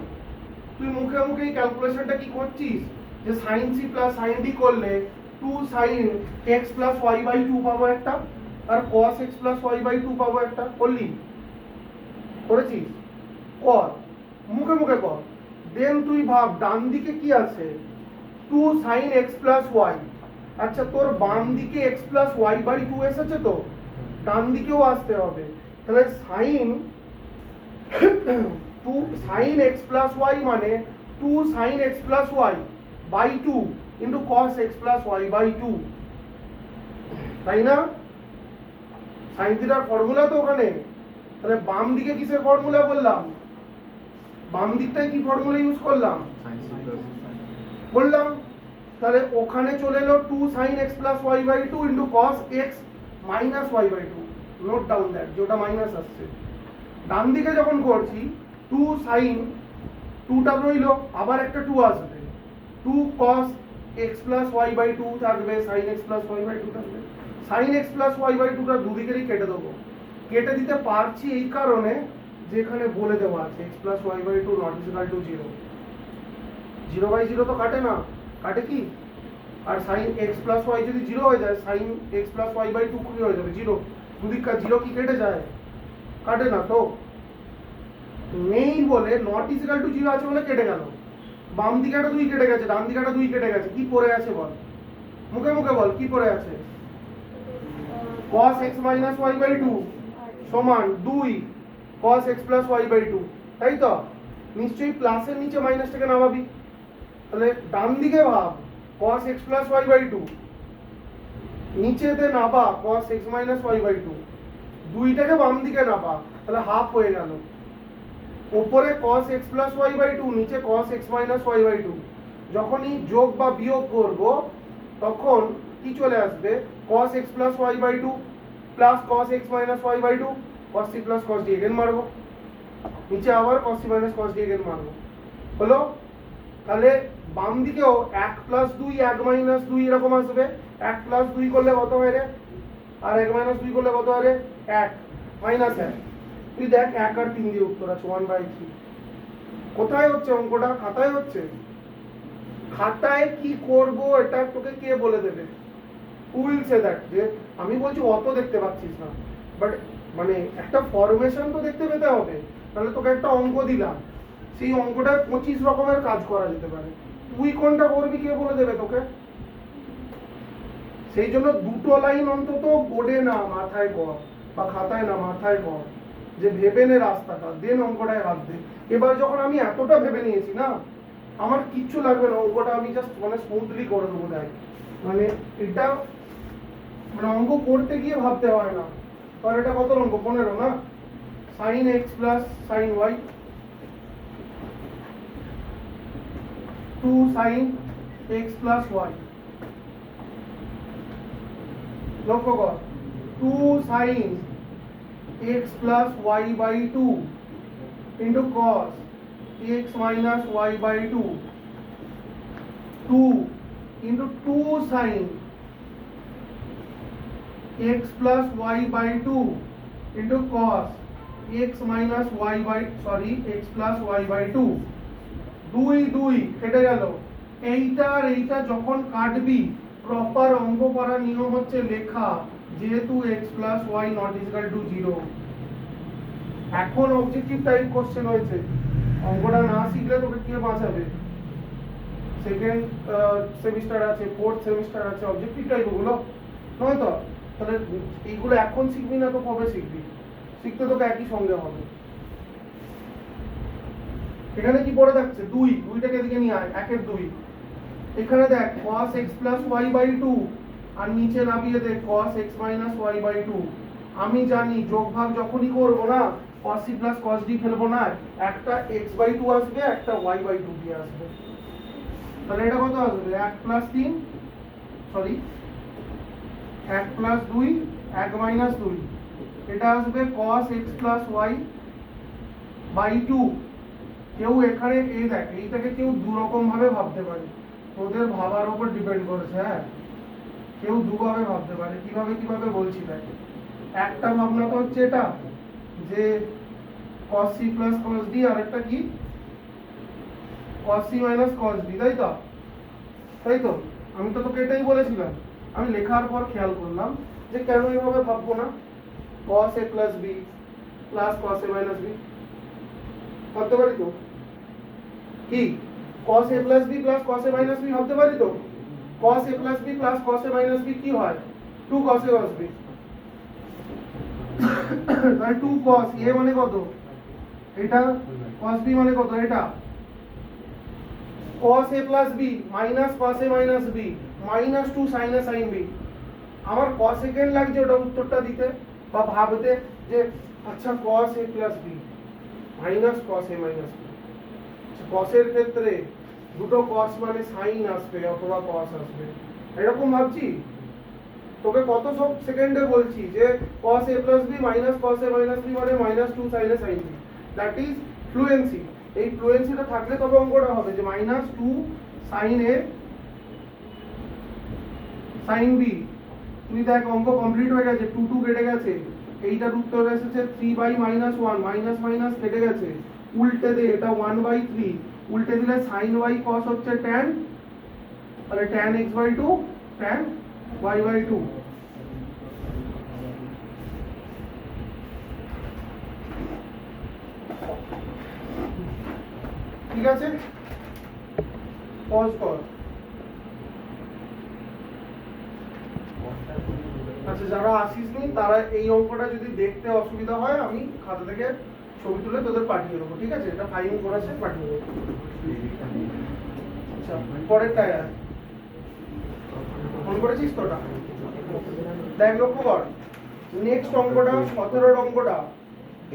তুই মুখে মুখে এই ক্যালকুলেশনটা কি করছিস যে sin c plus sin d করলে 2 sin x plus y by 2 পাবো একটা, আর cos x plus y by 2 পাবো একটা। করলি? করেছিস? কর, মুখে মুখে কর। দেন তুই ভাব ডান দিকে কি আছে? 2 sin x প্লাস y। আচ্ছা, তোর বাম দিকে x প্লাস y বাই 2 এসেছে তো, ডান দিকেও আসতে হবে। তাহলে sign 2 sin x plus y মানে 2 sin x plus y by 2 into cos x plus y by 2, তাই না? সাইন থিটার ফর্মুলা তো ওখানে। তাহলে বাম দিকে কিসের ফর্মুলা বললাম? বাম দিকটায় কি ফর্মুলা ইউজ করলাম বললাম? তাহলে ওখানে চলে এলো 2 sin x plus y by 2 into cos x minus y by 2, note down that, যেটা মাইনাস আসছে। ডান দিকে যখন করছি 2 sin 2টা রইলো, আবার একটা 2 আসবে, 2 cos x plus y by 2 থাকবে, sin x plus y by 2 থাকবে। sin x plus y by 2টা দুদিকেরই কেটে দেবো। কেটে দিতে পারছি এই কারণে যে এখানে বলে দেওয়া আছে x plus y by 2 not equal to 0। 0 by 0 তো কাটে না, কাটে কি? আর sin x plus y যদি 0 হয়ে যায়, sin x plus y by 2 কি হয়ে যাবে? 0। দুদিককার 0 কি কেটে যায়? কাটে না তো। নেই বলে নট ইকুয়াল টু 0 আছে বলে কেটে গেল। বাম দিকে একটা 2 কেটে গেছে, ডান দিকে একটা 2 কেটে গেছে, কি পড়ে আছে বল? মুখে মুখে বল কি পড়ে আছে? cos x minus y by 2 সমান 2 cos x plus y by 2, তাই তো? নিশ্চয়ই প্লাসের নিচে মাইনাসটাকে নামাবি। তাহলে ডান দিকে ভাব cos x plus y by 2, নিচেতে নাবা cos x minus y by 2, দুইটাকে বাম দিকে নাবা, তাহলে হাফ হয়ে গেল। উপরে cos x plus y by 2, নিচে cos x minus y by 2। যখনই যোগ বা বিয়োগ করব তখন কি চলে আসবে? cos x plus y by 2 plus cos x minus y by 2, cos c plus cos d again মারবো, নিচে আবার cos c minus cos d again মারবো, হলো? তাহলে বাম দিকেও 1 plus 2 1 minus 2 এরকম আসবে। 1 plus 2 করলে কত হয় রে? আর 1 minus 2 করলে কত হয় রে? 1 minus 1। তুই দেখ 1 আর 3 দিয়ে উত্তর আছে 1/3। কোথায় হচ্ছে অঙ্কটা? খাতায় হচ্ছে। খাতায় কি করব এটা তোকে কে বলে দেবে? who will say that? যে আমি বলছি অত দেখতে পাচ্ছিস না, বাট মানে একটা ফরমেশন তো দেখতে পেতে হবে। তাহলে তোকে একটা অঙ্ক দিলাম, সেই অঙ্কটা 25 রকমের কাজ করা যেতে পারে, তুই কোনটা করবি কে বলে দেবে তোকে? সেই জন্য দুটো লাইন অন্তত বোর্ডে না মাথায় কর, বা খাতায় না মাথায় কর, যে ভেবে নে রাস্তাটা, দেন অঙ্কটায় হাত দে। এবার যখন আমি এতটা ভেবে নিয়েছি না, আমার কিচ্ছু লাগবে না, অঙ্কটা আমি জাস্ট মানে স্মুথলি করে দেবো। দেখ মানে এটা মানে অঙ্ক করতে গিয়ে ভাবতে হয় না। কারণ এটা কত অঙ্ক? 15 না? sin x plus sin y, 2 sin x plus y, লক্ষ্য কর 2 sin x plus y by 2 into cos x minus y by 2, 2 into 2 sin x plus y by 2 into cos x minus y by x plus y by 2, 2 কেটে গেল। এইটা আর এইটা যখন কাটবি, proper অঙ্ক করার নিয়ম হচ্ছে লেখা, যেহেতু x plus y not equal to 0। এখন অবজেক্টিভ টাইপ কোশ্চেন হয়েছে, অঙ্কটা না শিখলে তোকে কে বাঁচাবে? সেকেন্ড সেমিস্টার আছে, ফোর্থ সেমিস্টার আছে, অবজেক্টিভ টাইপ ওগুলো নয় তো? তাহলে এইগুলো এখন শিখবি না তো কবে শিখবি? শিখতে তোকে একই সঙ্গে হবে। এখানে কি পড়ে থাকছে? 2টাকে দিকে নিয়ে আয়, 1 এর 2। এখানে দেখ cos x plus y by 2, আর নিচে নামিয়ে দেখ cos x minus y by 2। আমি জানি যোগ ভাগ যখনই করব না, cos c plus cos d ফেলবো না, একটা x by 2 আসবে, একটা y by 2 দিয়ে আসবে। তাহলে এটা কত আসবে? 1 plus 3 সরি 1 plus 2 1 minus 2, এটা আসবে cos x plus y by 2। কেউ এখানে এই দেখ, এইটাকে কেউ দু রকম ভাবে ভাবতে পারে, তোদের ভাবার উপর ডিপেন্ড করেছে। হ্যাঁ, কেউ দুভাবে ভাবতে পারে। কিভাবে বলছি দেখ। একটা ভাবনা তো হচ্ছে এটা যে cos c plus cos d, আর একটা কি cos c minus cos d, তাই তো? আমি তো তোকে এটাই বলেছিলাম। আমি লেখার পর খেয়াল করলাম যে কেন এইভাবে ভাববো না, cos a plus b plus cos a minus b ভাবতে পারি তো? কি cos a plus b plus cos a minus b ভাবতে পারি তো? cos a plus b plus cos a minus b কি হয়? 2 cos a cos b। তাহলে 2 cos a মানে কত, এটা cos b মানে কত, এটা cos a plus b minus cos a minus b minus 2 sin a sin b। আমার ক সেকেন্ড লাগছে ওটা উত্তরটা দিতে বা ভাবতে যে আচ্ছা cos a plus b minus cos a minus b। cos এর ক্ষেত্রে দুটো cos মানে sin আসবে অথবা cos আসবে, এরকম ভাবছি। তোকে কত সব সেকেন্ডে বলছি যে cos a plus b minus cos a minus b মানে minus 2 sin a sin b, that is fluency. এই ফ্লুয়েন্সিটা থাকলে তবে অঙ্কটা হবে যে minus 2 sin a sin b। তুই দেখ অঙ্ক কমপ্লিট হয়ে গেছে, 2 2 কেটে গেছে, এইটার উত্তর এসেছে 3/-1 মাইনাস মাইনাস কেটে গেছে, উল্টে দে এটা 1/3, উল্টে দিলে sin y cos হচ্ছে tan, তাহলে tan x/2 tan y/2। ঠিক আছে, পজ কর। আচ্ছা যারা আসিসনি তারা এই অঙ্কটা যদি দেখতে অসুবিধা হয় আমি খাতা থেকে ছবি তুলে তোদের পাঠিয়ে দেবো, ঠিক আছে? এটা ফাইন করেছে, পাঠিয়ে দেবো। আচ্ছা পরেরটা ফোন করেছিস তো ওটা দেখ, লক্ষ্য কর নেক্সট অঙ্কটা 17 অঙ্কটা।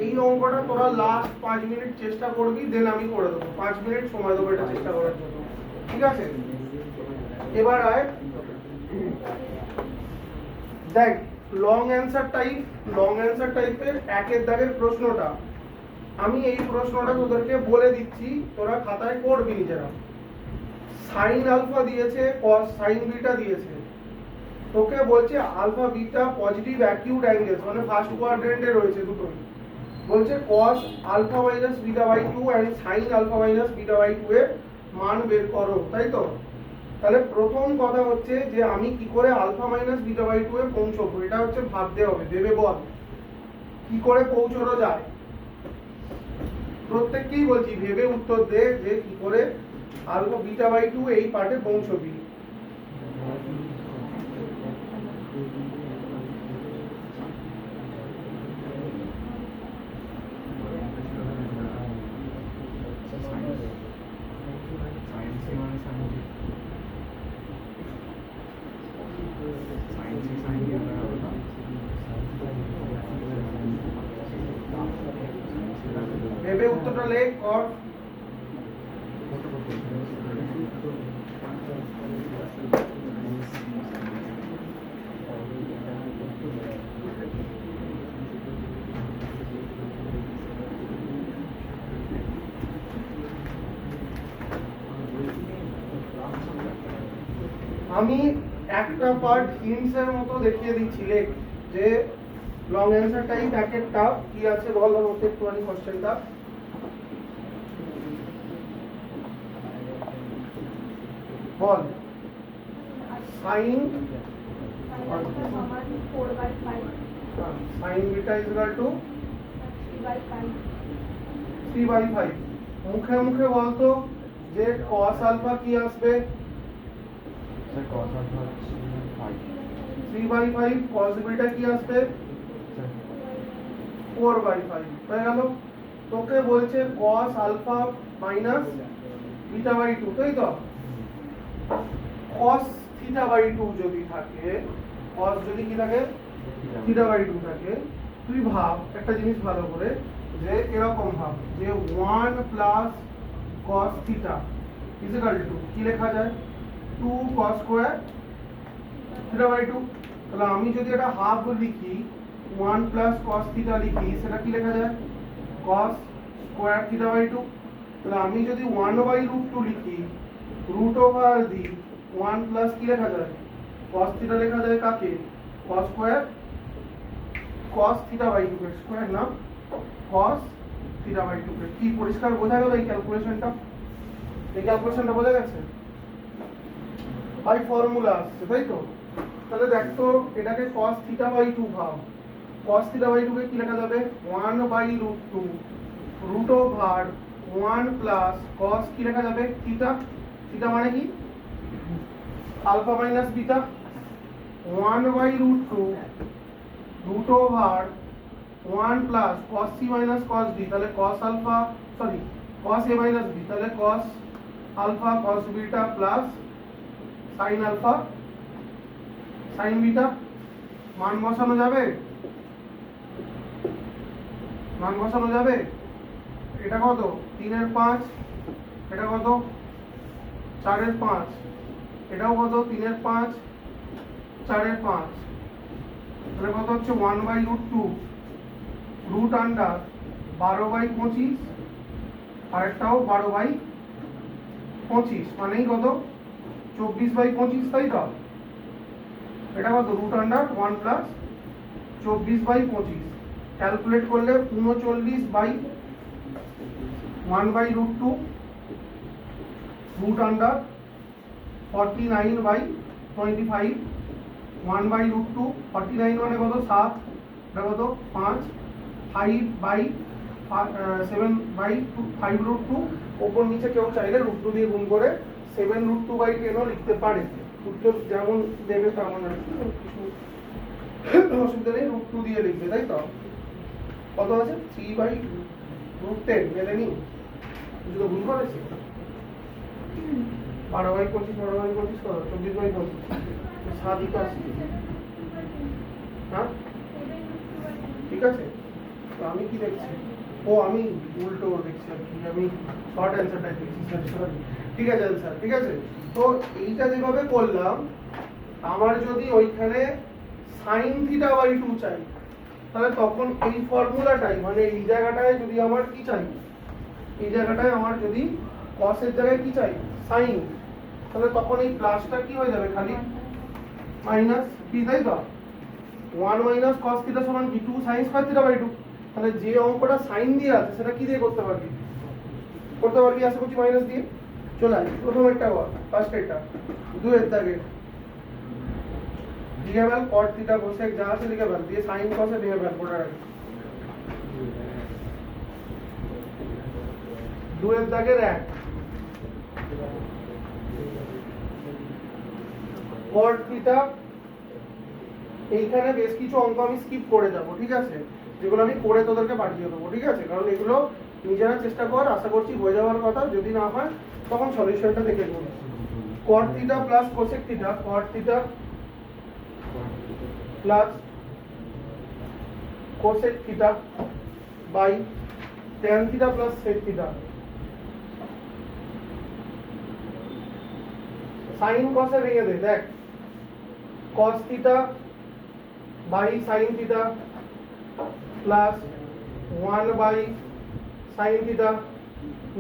এই অঙ্কটা তোরা লাস্ট 5 মিনিট চেষ্টা করবি, দেন আমি করে দেবো। 5 মিনিট সময় দেবো এটা চেষ্টা করার জন্য, ঠিক আছে? এবার আয় দেখ লং অ্যান্সার টাইপের একের দাগের প্রশ্নটা। আমি এই প্রশ্নটা তোদেরকে বলে দিচ্ছি, তোরা খাতায় করবি নিজেরা। সাইন আলফা দিয়েছে, কস সাইন বিটা দিয়েছে। তোকে বলছে alpha beta positive acute angles, মানে ফার্স্ট কোয়াড্রেন্টে রয়েছে দুটোই। বলছে cos alpha minus beta by 2 and sin alpha minus beta by 2 এর মান বের করো, তাই তো? তাহলে প্রথম কথা হচ্ছে যে আমি কি করে আলফা মাইনাস বিটা বাই 2 এ পৌঁছবো, এটা হচ্ছে ভাবতে হবে। ভেবে বল কি করে পৌঁছানো যায়। প্রত্যেককেই বলছি ভেবে উত্তর দে যে কি করে আলফা বিটা বাই 2 এই পার্টে পৌঁছবি। ভেবে উত্তরটা লেখ কর। আমি একটা পার্ট হিন্টস এর মতো দেখিয়ে দিচ্ছি, লেখ যে লং অ্যান্সার টাইপ একটা কি আছে বল আমাকে একটুখানি কোশ্চেনটা। বল সাইন সমান 4/5 sign beta is equal to 3/5। 3/5। মুখে মুখে বলতো যে cos আলফা কি আসবে, sir cos alpha 3/5, cos beta কি আসবে 4/5 হয়ে গেল। তোকে বলছে cos alpha minus beta by 2, তাই তো? cos থিটা বাই 2 যদি থাকে, cos যদি কি থাকে থিটা বাই 2 থাকে, তুই ভাব একটা জিনিস ভালো করে যে এরকম ভাব যে 1 plus cos theta is equal to কি লেখা যায় 2 cos স্কয়ার থিটা বাই 2। তাহলে আমি যদি এটা হাফ লিখি 1 প্লাস cos থিটা লিখি, সেটা কি লেখা যায় cos স্কয়ার থিটা বাই 2। তাহলে আমি যদি 1/√2 লিখি, রুট ওভার দি 1 প্লাস কি লেখা যায় cos থিটা লেখা যায় কাকে cos square cos theta by 2 এর স্কয়ার না cos থিটা বাই 2 এর। কি পরিষ্কার বোঝা গেল এই ক্যালকুলেশনটা? এই ক্যালকুলেশনটা বোঝা গেছে? বাই ফর্মুলা আসছে, তাই তো? তাহলে দেখ তো এটাকে cos থিটা বাই 2 ভাব। cos থিটা বাই 2 কে কি লেখা যাবে 1/√2 রুট ওভার 1 প্লাস cos কি লেখা যাবে থিটা। থিটা মানে কি alpha minus beta 1/√2 root over 1 plus cos c minus cos d, তাহলে cos alpha sorry cos a minus b, তাহলে cos alpha cos beta plus sin alpha sin beta. মান বসানো যাবে, মান বসানো যাবে। এটা কত 3 এর 5, এটা কত 4 এর 5, এটাও কত 3 এর 5 4 এর 5, তাহলে কত হচ্ছে 1/√2 রুট আন্ডার 12/25 আর একটাও 12/25 মানেই কত 24/25, তাই তো? এটা কত রুট আন্ডার 1 প্লাস 24/25, ক্যালকুলেট করলে 39/1/√2 রুট আন্ডার 49/25 1/√2, 49 মানে কত 7, এটা কত 5, 5/7/5√2, ওপর নিচে কেউ চাইলে √2 দিয়ে গুণ করে 7√2/10 ও লিখতে পারে। উত্তর যেমন দেবে তেমন আর কি, কিছু অসুবিধা নেই, √2 দিয়ে লিখবে, তাই তো? কত আছে 3/10 মেনে নি, কিছু তো ভুল করেছে। 12/25 12/25 কত 24/25, 7ই তো আসছে। হ্যাঁ ঠিক আছে, তো আমি কি দেখছি, ও আমি উল্টো দেখছি আর কি, আমি শর্ট অ্যান্সারটাই দেখছি সরি। ঠিক আছে স্যার, ঠিক আছে। তো এইটা যেভাবে করলাম, আমার যদি ওইখানে sin θ/2 চাই, তাহলে তখন এই ফর্মুলাটাই মানে এই জায়গাটায় যদি আমার কি চাই, এই জায়গাটায় আমার যদি cos এর জায়গায় কি চাই sin, তাহলে তখন এই প্লাসটা কি হয়ে যাবে খালি মাইনাস কি, তাই তো? 1 মাইনাস cos θ সমান কি 2 sin স্কয়ার θ/2, তাহলে যে অঙ্কটা sin দিয়ে আছে সেটা কি দিয়ে করতে পারবি, আশা করছি মাইনাস দিয়ে। চলে আসি প্রথম একটা ফার্স্ট একটা 2 এর দাগে লিখে ফেল cot θ cosec যা আছে লিখে ফেল, দিয়ে sin cos এ লিখে ফেল পুরোটা। 2 এর দাগের 1 cot θ, এইখানে বেশ কিছু অঙ্ক আমি স্কিপ করে যাব, ঠিক আছে, যেগুলো আমি করে তোদেরকে পাঠিয়ে দেবো, ঠিক আছে, কারণ এগুলো নিজেরা চেষ্টা কর, আশা করছি হয়ে যাওয়ার কথা, যদি না হয় তখন সলিউশনটা দেখে নেব। cot θ plus cosec θ, cot θ plus cosec θ by tan θ plus sec θ, sin cos এ ভেঙে দে, দেখ cos θ by sin θ plus 1/sin θ,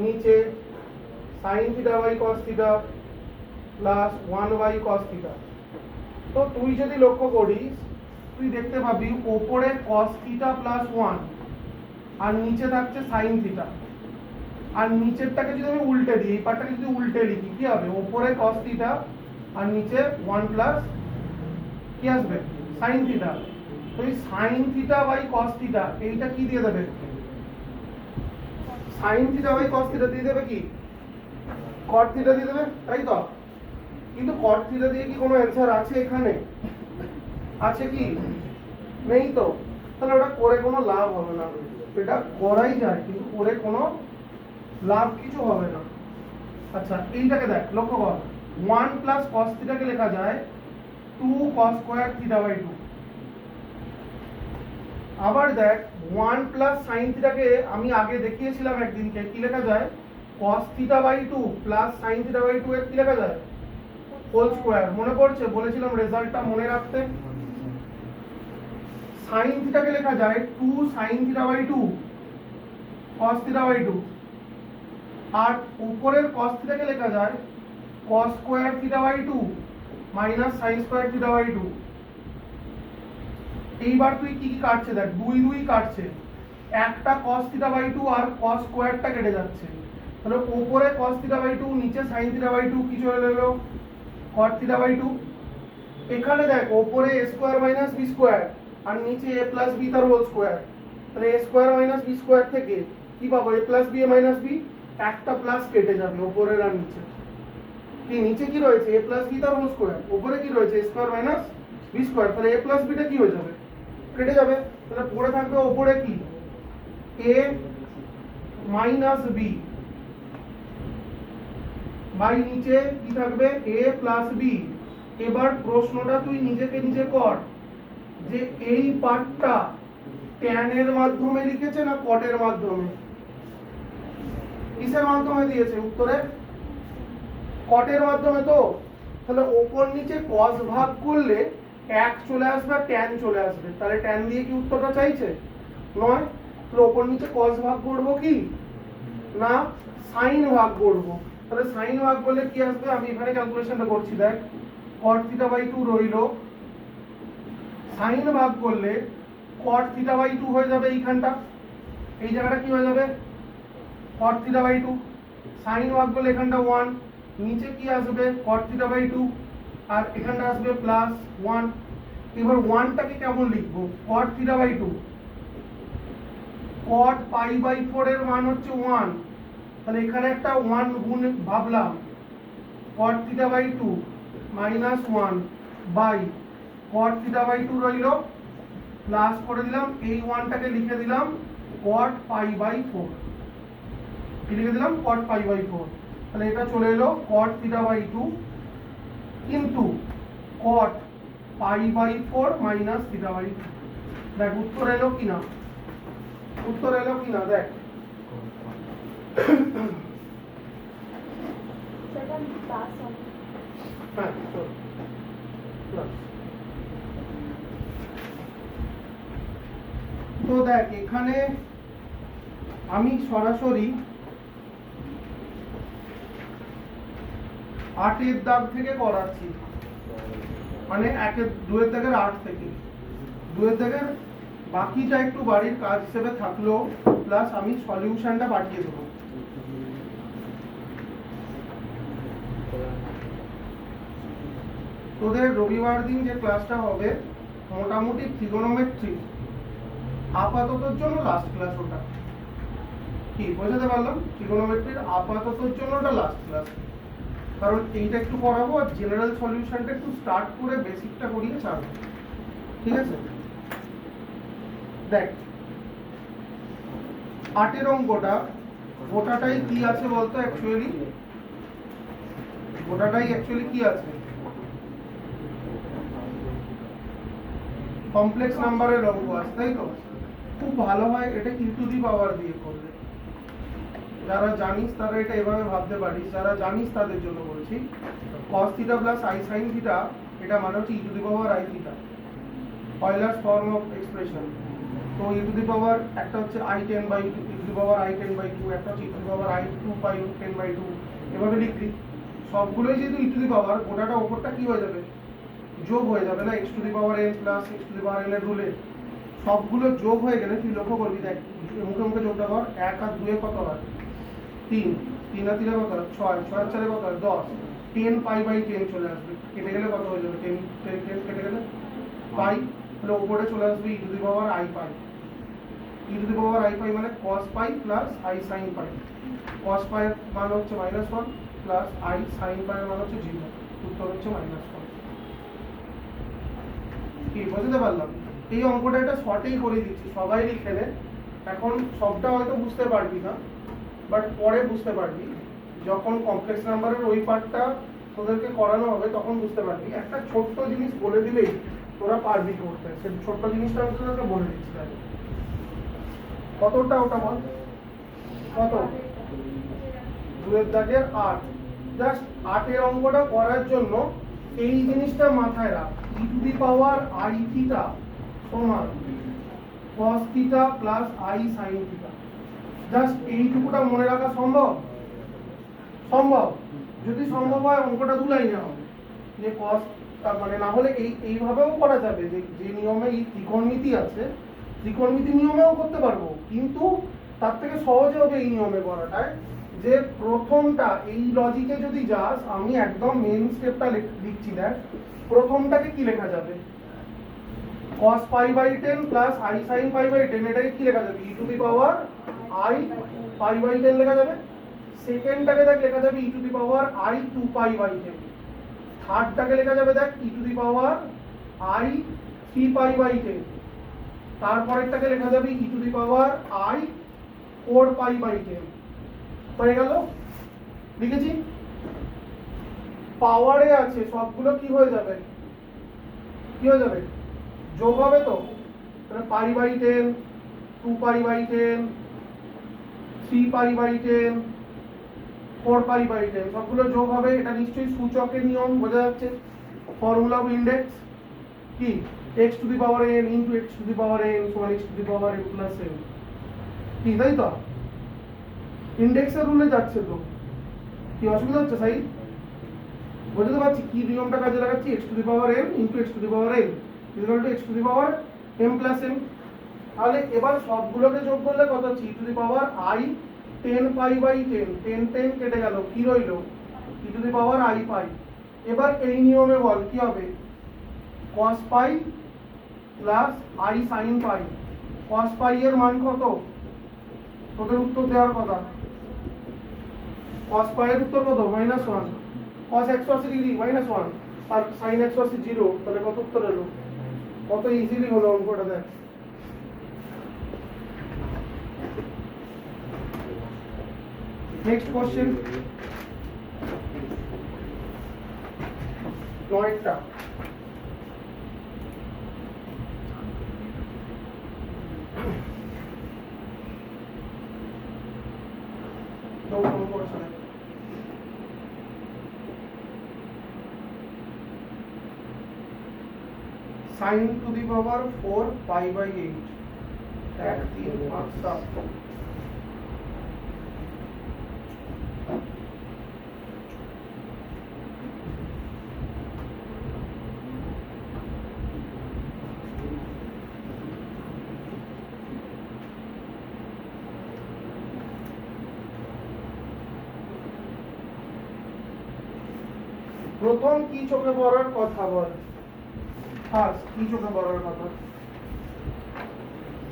নিচে sin θ by cos θ plus 1/cos θ। তো তুই যদি লক্ষ্য করিস, তুই দেখতে পাবি ওপরে cos θ প্লাস 1 আর নিচে থাকছে sin θ, আর নিচেরটাকে যদি আমি উল্টে দিই, এই পার্টটাকে যদি উল্টে লিখি কি হবে, ওপরে cos θ আর নিচে 1 প্লাস কি আসবে sin θ। তো এই sin θ বাই cos θ এইটা কি দিয়ে দেবে, sin θ বাই cos θ দিয়ে দেবে কি cot θ দিয়ে দেবে, তাই তো? কিন্তু cot θ দিয়ে কি কোনো অ্যানসার আছে এখানে, আছে কি, নেই তো, তাহলে ওটা করে কোনো লাভ হবে না। এটা করাই যায় কিন্তু করে কোনো লাভ কিছু হবে না। আচ্ছা এইটাকে দেখ, লক্ষ্য কর 1 প্লাস cos θ কে লেখা যায় 2 cos স্কয়ার θ/2, আবার দেখ 1 প্লাস sin θ কে আমি আগে দেখিয়েছিলাম একদিনকে, কি লেখা যায় cos θ/2 প্লাস sin θ/2 এর কি লেখা যায় হোল স্কয়ার, মনে পড়ছে বলেছিলাম রেজাল্টটা মনে রাখতে। sin θ কে লেখা যায় 2 sin θ/2 cos θ/2, আর উপরের cos θ কে লেখা যায় cos square θ/2 minus sin square θ/2। এইবার তুই কি কি কাটছে দেখ, 2 2 কাটছে, একটা cos θ/2 আর cos স্কয়ারটা কেটে যাচ্ছে, তাহলে উপরে cos θ/2 নিচে sin θ/2 কি চলে এলো cot θ/2। এখানে দেখ উপরে a square minus b square আর নিচে a প্লাস b তার হোল স্কয়ার, তাহলে a square minus b square থেকে কি পাবো a plus b a minus b, একটা প্লাস কেটে যাবে উপরের আর নিচে, কি নিচে কি রয়েছে a প্লাস b তার হোল স্কয়ার, উপরে কি রয়েছে a square minus b square, তাহলে a প্লাস b টা কি হয়ে যাবে কেটে যাবে, তাহলে পড়ে থাকবে ওপরে কি a মাইনাস b বাই নিচে কি থাকবে a প্লাস b। এবার প্রশ্নটা তুই নিজেকে নিজে কর যে এই পার্টটা tan এর মাধ্যমে লিখেছে না cot এর মাধ্যমে, কিসের মাধ্যমে দিয়েছে উত্তরে? cot এর মাধ্যমে। তো তাহলে ওপর নিচে cos ভাগ করলে 1 চলে আসবে আর tan চলে আসবে, তাহলে tan দিয়ে কি উত্তরটা চাইছে? নয়। তাহলে ওপর নিচে cos ভাগ করব কি না sin ভাগ করব, তাহলে sin ভাগ করলে কি আসবে? আমি এখানে ক্যালকুলেশনটা করছি, দেখ cot থিটা বাই 2 রইলো, sin ভাগ করলে cot থিটা বাই 2 হয়ে যাবে এইখানটা, এই জায়গাটা কি হয়ে যাবে cot থিটা বাই 2, sin ভাগ করলে এখানটা 1, নিচে কি আসবে cot থিটা বাই 2 আর এখানটা আসবে প্লাস 1। এবার 1টাকে কেমন লিখবো? cot theta by 2, cot pi by 4 এর মান হচ্ছে 1, তাহলে এখানে একটা 1 গুণ ভাবলাম, cot theta by 2 minus 1 by cot theta by 2 রইলো, প্লাস করে দিলাম এই 1টাকে লিখে দিলাম cot পাই বাই 4, কি লিখে দিলাম cot পাই বাই 4। তাহলে এটা চলে এলো cot থিটা বাই 2 কিন্তু cot pi by 4 minus theta by 2। দেখ উত্তর এলো কিনা, উত্তর এলো কিনা দেখ। সেটা প্লাস হবে। হ্যাঁ চল প্লাস। তো দেখ এখানে আমি সরাসরি 8 দাগ থেকে করাচ্ছি, মানে 2 দাগের 8 থেকে 2 দাগের বাকিটা একটু বাড়ির কাজ হিসেবে থাকলো, প্লাস আমি সলিউশনটা পাঠিয়ে দেবো। তোদের রবিবার দিন যে ক্লাসটা হবে মোটামুটি ট্রিগোনোমেট্রি আপাততর জন্য লাস্ট ক্লাস, ওটা কি বোঝাতে পারলাম? ট্রিগোনোমেট্রির আপাততর জন্য ওটা লাস্ট ক্লাস, কারণ এইটা একটু পড়াবো আর জেনারেল সলিউশনটা একটু স্টার্ট করে বেসিকটা করিয়ে ছাড়বো, ঠিক আছে? দেখ 8 অঙ্কটা গোটাটাই কি আছে বলতো? অ্যাকচুয়ালি গোটাটাই অ্যাকচুয়ালি কি আছে? কমপ্লেক্স নাম্বারের অঙ্ক আছে, তাই তো? খুব ভালো হয় এটা ই টু দি পাওয়ার দিয়ে করলে, যারা জানিস তারা এটা এভাবে ভাবতে পারিস, যারা জানিস তাদের জন্য বলছি cos theta plus i sin theta, এটা মানে হচ্ছে e to the power i theta, Euler's form of expression. তো ই টু দি পাওয়ার একটা হচ্ছে i10 by 2, e to the power i10 by 2, একটা হচ্ছে e to the power i2 by 10 by 2, এভাবে লিখবি। সবগুলোই যেহেতু ই টু দি পাওয়ার, গোটাটা ওপরটা কি হয়ে যাবে? যোগ হয়ে যাবে না, x to the power n plus x to the power n এর রুলে সবগুলো যোগ হয়ে গেলে তুই লক্ষ্য করবি, দেখ মুখে মুখে যোগটা কর, 1 আর 2 কত হয়? 3, 3 আর 3 কত হয়? 6, 6 আর 4 কত হয়? 10, 10 পাই বাই 10 চলে আসবে, কেটে গেলে কত হয়ে যাবে? 10 10 10 কেটে গেলে পাই, তাহলে উপরে চলে আসবে e to the power i pi, e to the power i pi মানে cos pi plus i sin pi, cos pi এর মান হচ্ছে -1 প্লাস i sin পাই এর মান হচ্ছে 0, উত্তর হচ্ছে -1। কি বুঝতে পারলাম? এই অঙ্কটা এটা শর্টেই করে দিচ্ছি, সবাই লিখে নে, এখন সবটা হয়তো বুঝতে পারবি না, বাট পরে বুঝতে পারবি, যখন কমপ্লেক্স নাম্বারের ওই পার্টটা তোদেরকে করানো হবে তখন বুঝতে পারবি। একটা ছোট্ট জিনিস বলে দিলেই তোরা পারবি করতে, সেই ছোট্ট জিনিসটা আমি তোদেরকে বলে দিচ্ছি। তাই কতটা ওটা বল, কত? 2 দাগের 8, জাস্ট 8 অঙ্কটা করার জন্য এই জিনিসটা মাথায় রাখ, e to the power i theta সমান cos theta plus i sin theta. Just এইটুকুটা মনে রাখা সম্ভব? সম্ভব? যদি সম্ভব হয় অঙ্কটা 2 লাইনে হবে, যে cos মানে না হলে এইভাবেও করা যাবে, যে নিয়মে এই ত্রিকোণমিতি আছে ত্রিকোণমিতি নিয়মেও করতে পারবো, কিন্তু তার থেকে সহজ হবে এই নিয়মে করাটায়, যে প্রথমটা এই লজিকে যদি যাস, আমি একদম মেন স্টেপটা লিখছি। দেখ প্রথমটাকে কি লেখা যাবে? cos pi by 10 plus i sin pi by 10, এটাকে কি লেখা যাবে? E to the power i pi by 10 লেখা যাবে। সেকেন্ডটাকে দেখ লেখা যাবে e to the power i 2 pi by 10। থার্ডটাকে লেখা যাবে দেখ e to the power i 3 pi by 10। তারপরেরটাকে লেখা যাবে e to the power i 4 pi by 10 হয়ে গেল। লিখেছি, পাওয়ারে আছে সবগুলো কি হয়ে যাবে, কি হয়ে যাবে, যোগ হবে তো, মানে pi by 10, 2 pi by 10, 3 pi by 10, 4 pi by 10 সবগুলো যোগ হবে। এটা নিশ্চয়ই সূচকের নিয়ম, বোঝা যাচ্ছে। ফর্মুলা অফ ইন্ডেক্স কি, x to the power n into x to the power n সমান x to the power n plus n, কি তাই তো? ইন্ডেক্সের রুলে যাচ্ছে তো, কি অসুবিধা হচ্ছে সাই? বুঝতে পারছি কি নিয়মটা কাজে লাগাচ্ছি, x to the power n into x to the power n equal to x to the power m plus n। তাহলে এবার সবগুলোকে যোগ করলে কত হচ্ছে, e to the power i 10 pi by 10, 10 10 কেটে গেল, কি রইল, ই টু দি পাওয়ার i পাই। এবার এই নিয়মে বল কি হবে, cos pi plus i sin pi. cos pi এর মান কত, তোদের উত্তর দেওয়ার কথা, cos পাই এর উত্তর কত, -1, cos 180 ডিগ্রি -1 আর sin 180 0, তাহলে কত উত্তর এলো, কত ইজিলি হলো অঙ্কটা দেখ। নেক্সট কোশ্চেন 9টা। sin to the power 4 pi by 8, 1 3 5 7। প্রথম কি চোখে পড়ার কথা বল, ফার্স্ট কি চোখে পড়ার কথা,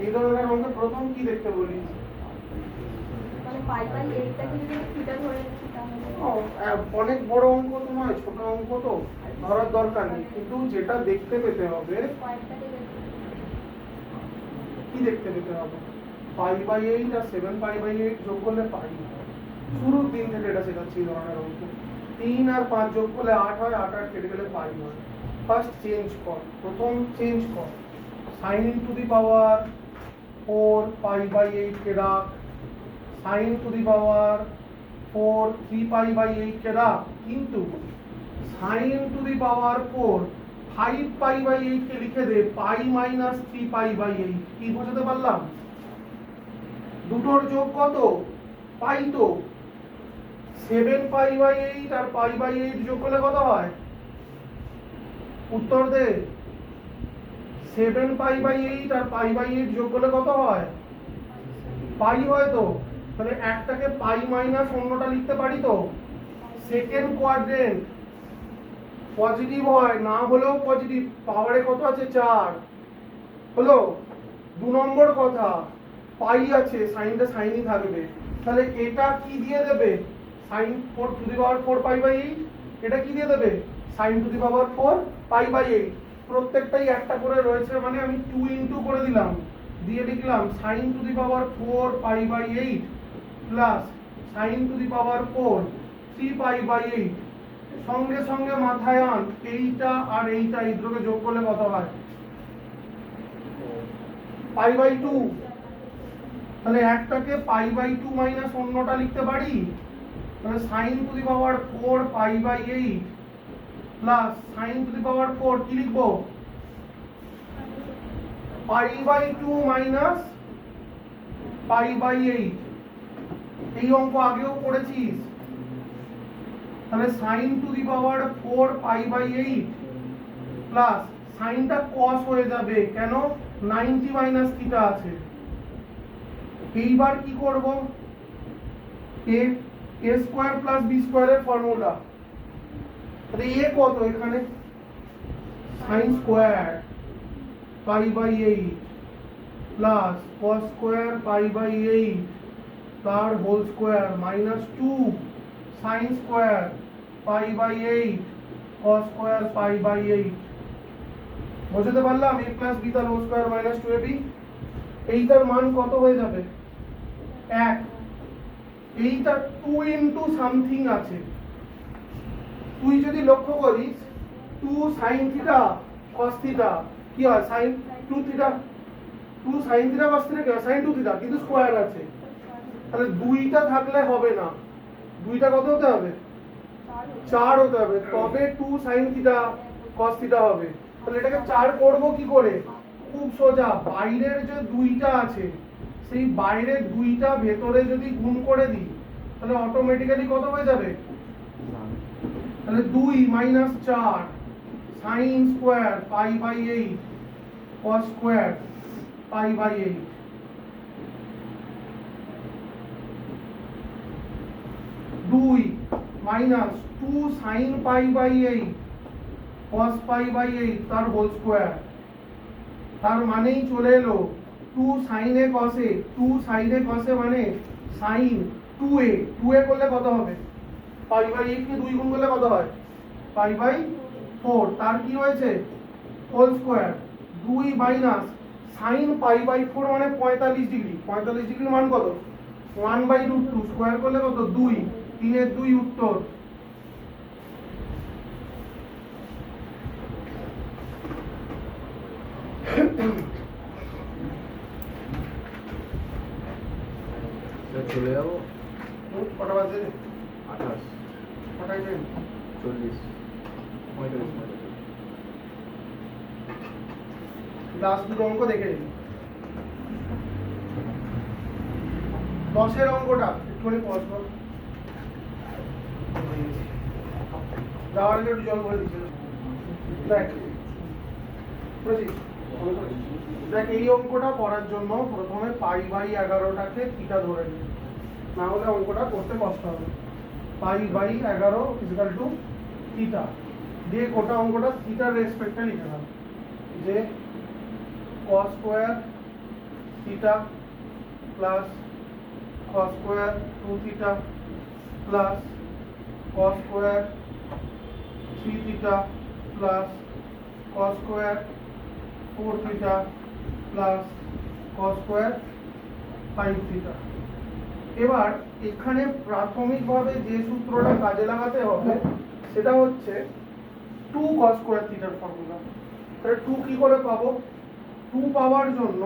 এই ধরনের অঙ্কে প্রথম কি দেখতে বলি, মানে পাই বাই 8টাকে যদি আমি থিটা ধরে নিই তাহলে অনেক বড় অঙ্ক তো নয়, ছোট অঙ্ক তো ধরার দরকার নেই, কিন্তু যেটা দেখতে পেতে হবে, পয়েন্টটাকে দেখি। কি দেখতে পেতে হবে, pi by 8 R 7 pi by 8 যোগ করলে পাই হয়। শুরুর দিন থেকে এটা শেখাচ্ছি এই ধরনের অঙ্ক। 3 আর 5 যোগ করলে 8 হয়, 8 আর কেটে গেলে পাই হয়। ফার্স্ট চেঞ্জ কর, প্রথম চেঞ্জ কর, sin to the power 4 pi by 8 কে রাখ, sin to the power 4 3 pi by 8 কে রাখ, কিন্তু sin to the power 4 5 pi by 8 কে লিখে দে পাই মাইনাস 3 পাই বাই 8। কি বোঝাতে পারলাম, দুটোর যোগ কত, পাই তো, 7 পাই বাই 8 আর পাই বাই 8 যোগ করলে কত হয়, উত্তর দে, 7 পাই বাই 8 আর পাই বাই 8 যোগ করলে কত হয়, পাই হয় তো, তাহলে একটাকে পাই মাইনাস অন্যটা লিখতে পারি তো। সেকেন্ড কোয়াড্রেন্ট পজিটিভ হয়, না হলেও পজিটিভ, পাওয়ারে কত আছে 4 হলো। 2 নম্বর কথা, পাই আছে, সাইনটা সাইনই থাকবে, তাহলে এটা কি দিয়ে দেবে, sin 4 to the power 4 pi by 8, এটা কি দিয়ে দেবে, sin to the power 4 pi by 8। প্রত্যেকটাই একটা করে রয়েছে, মানে আমি 2 ইনটু করে দিলাম, দিয়ে লিখলাম sin to the power 4 pi by 8 plus sin to the power 4 3 pi by 8। সঙ্গে সঙ্গে মাথায় আন, এইটা আর এইটা এই দুটোকে যোগ করলে কত হয়, পাই বাই 2। তাহলে একটাকে পাই বাই 2 মাইনাস অন্যটা লিখতে পারি, তাহলে sin to the power 4 pi by 8 plus sin to the power 4 কি লিখবো, pi by 2 minus pi by 8। এই অঙ্ক আগেও পড়েছিস, তাহলে sin to the power 4 pi by 8 plus সাইনটা cos হয়ে যাবে, কেন, 90 মাইনাস থিটা আছে। এইবার কি করব, a স্কয়ার প্লাস b স্কয়ারের ফর্মুলা, তাহলে a কত এখানে, sin square pi by 8 plus cos square pi by 8 তার whole square minus 2 sin square pi by 8 cos square pi by 8। বোঝাতে পারলাম a প্লাস b তার হোল স্কয়ার মাইনাস 2ab। এইটার মান কত হয়ে যাবে 1। এইটা 2 ইনটু সামথিং আছে। তুই যদি লক্ষ্য করিস 2 sin থিটা cos থিটা কি হয় sin 2 theta, 2 sin theta cos theta কি হয় sin 2 থিটা, কিন্তু স্কয়ার আছে। তাহলে দুইটা থাকলে হবে না, দুইটা কত হতে হবে 4 হতে হবে, তবে 2 sin থিটা cos থিটা হবে। তাহলে এটাকে 4 করব কি করে, খুব সোজা, বাইরের যে দুইটা আছে সেই বাইরের দুইটা ভেতরে যদি গুণ করে দিই তাহলে অটোমেটিক্যালি কত হয়ে যাবে, তাহলে 2 minus 4 sin square pi by 8 cos square pi by 8। দুই minus 2 sin pi by 8 cos pi by 8 তার হোল স্কয়ার। তার মানেই চলে এলো 2 sin এ cos এ, 2 sin এ cos এ মানে sin 2a, 2a করলে কত হবে পাই বাই 8 কে 2 গুণ করলে কত হয় পাই বাই 4, তার কি হয়েছে whole square. 2 minus sin pi by 4 মানে 45 ডিগ্রি, 45 ডিগ্রির মান কত 1/√2, স্কয়ার করলে কত 2, 3 এর 2 উত্তর। চলে যাবো কটা বাজে 28 কটায় ট্রেন 40 45 লাস্ট দুটো অঙ্ক দেখে নিন। 10-এর অঙ্কটা একটুখানি পজ কর, যাওয়ার আগে একটু জল করে দিচ্ছে দেখ বুঝেছিস? দেখ এই অঙ্কটা করার জন্য প্রথমে পাই বাই 11টাকে থিটা ধরে নিই, না হলে অঙ্কটা করতে কষ্ট হবে। Pi by 11 equal to theta দিয়ে গোটা অঙ্কটা থিটার রেসপেক্টে লিখে দাও, যে cos square theta plus cos square 2 theta plus cos square 3 theta plus cos square 4 theta plus cos square 5 theta. এবার এখানে প্রাথমিকভাবে যে সূত্রটা কাজে লাগাতে হবে সেটা হচ্ছে 2 cos স্কয়ার থিটার ফর্মুলা। তাহলে 2 কি করে পাবো, 2 পাওয়ার জন্য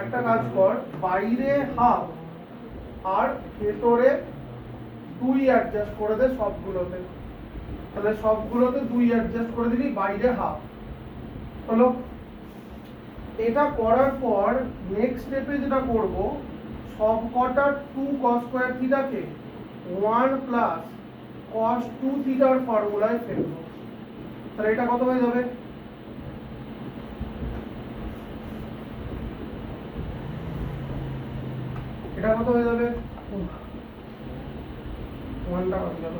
একটা কাজ কর, বাইরে হাফ আর ভেতরে 2 অ্যাডজাস্ট করে দে সবগুলোতে। তাহলে সবগুলোতে 2 অ্যাডজাস্ট করে দিবি, বাইরে হাফ হলো। এটা করার পর নেক্সট স্টেপে যেটা করব, সবকটা 2 cos স্কয়ার থিটাকে 1 প্লাস cos 2 থিটার ফর্মুলায় ফেলবো। তাহলে এটা কত হয়ে যাবে, এটা কত হয়ে যাবে 1টা হয়ে গেল।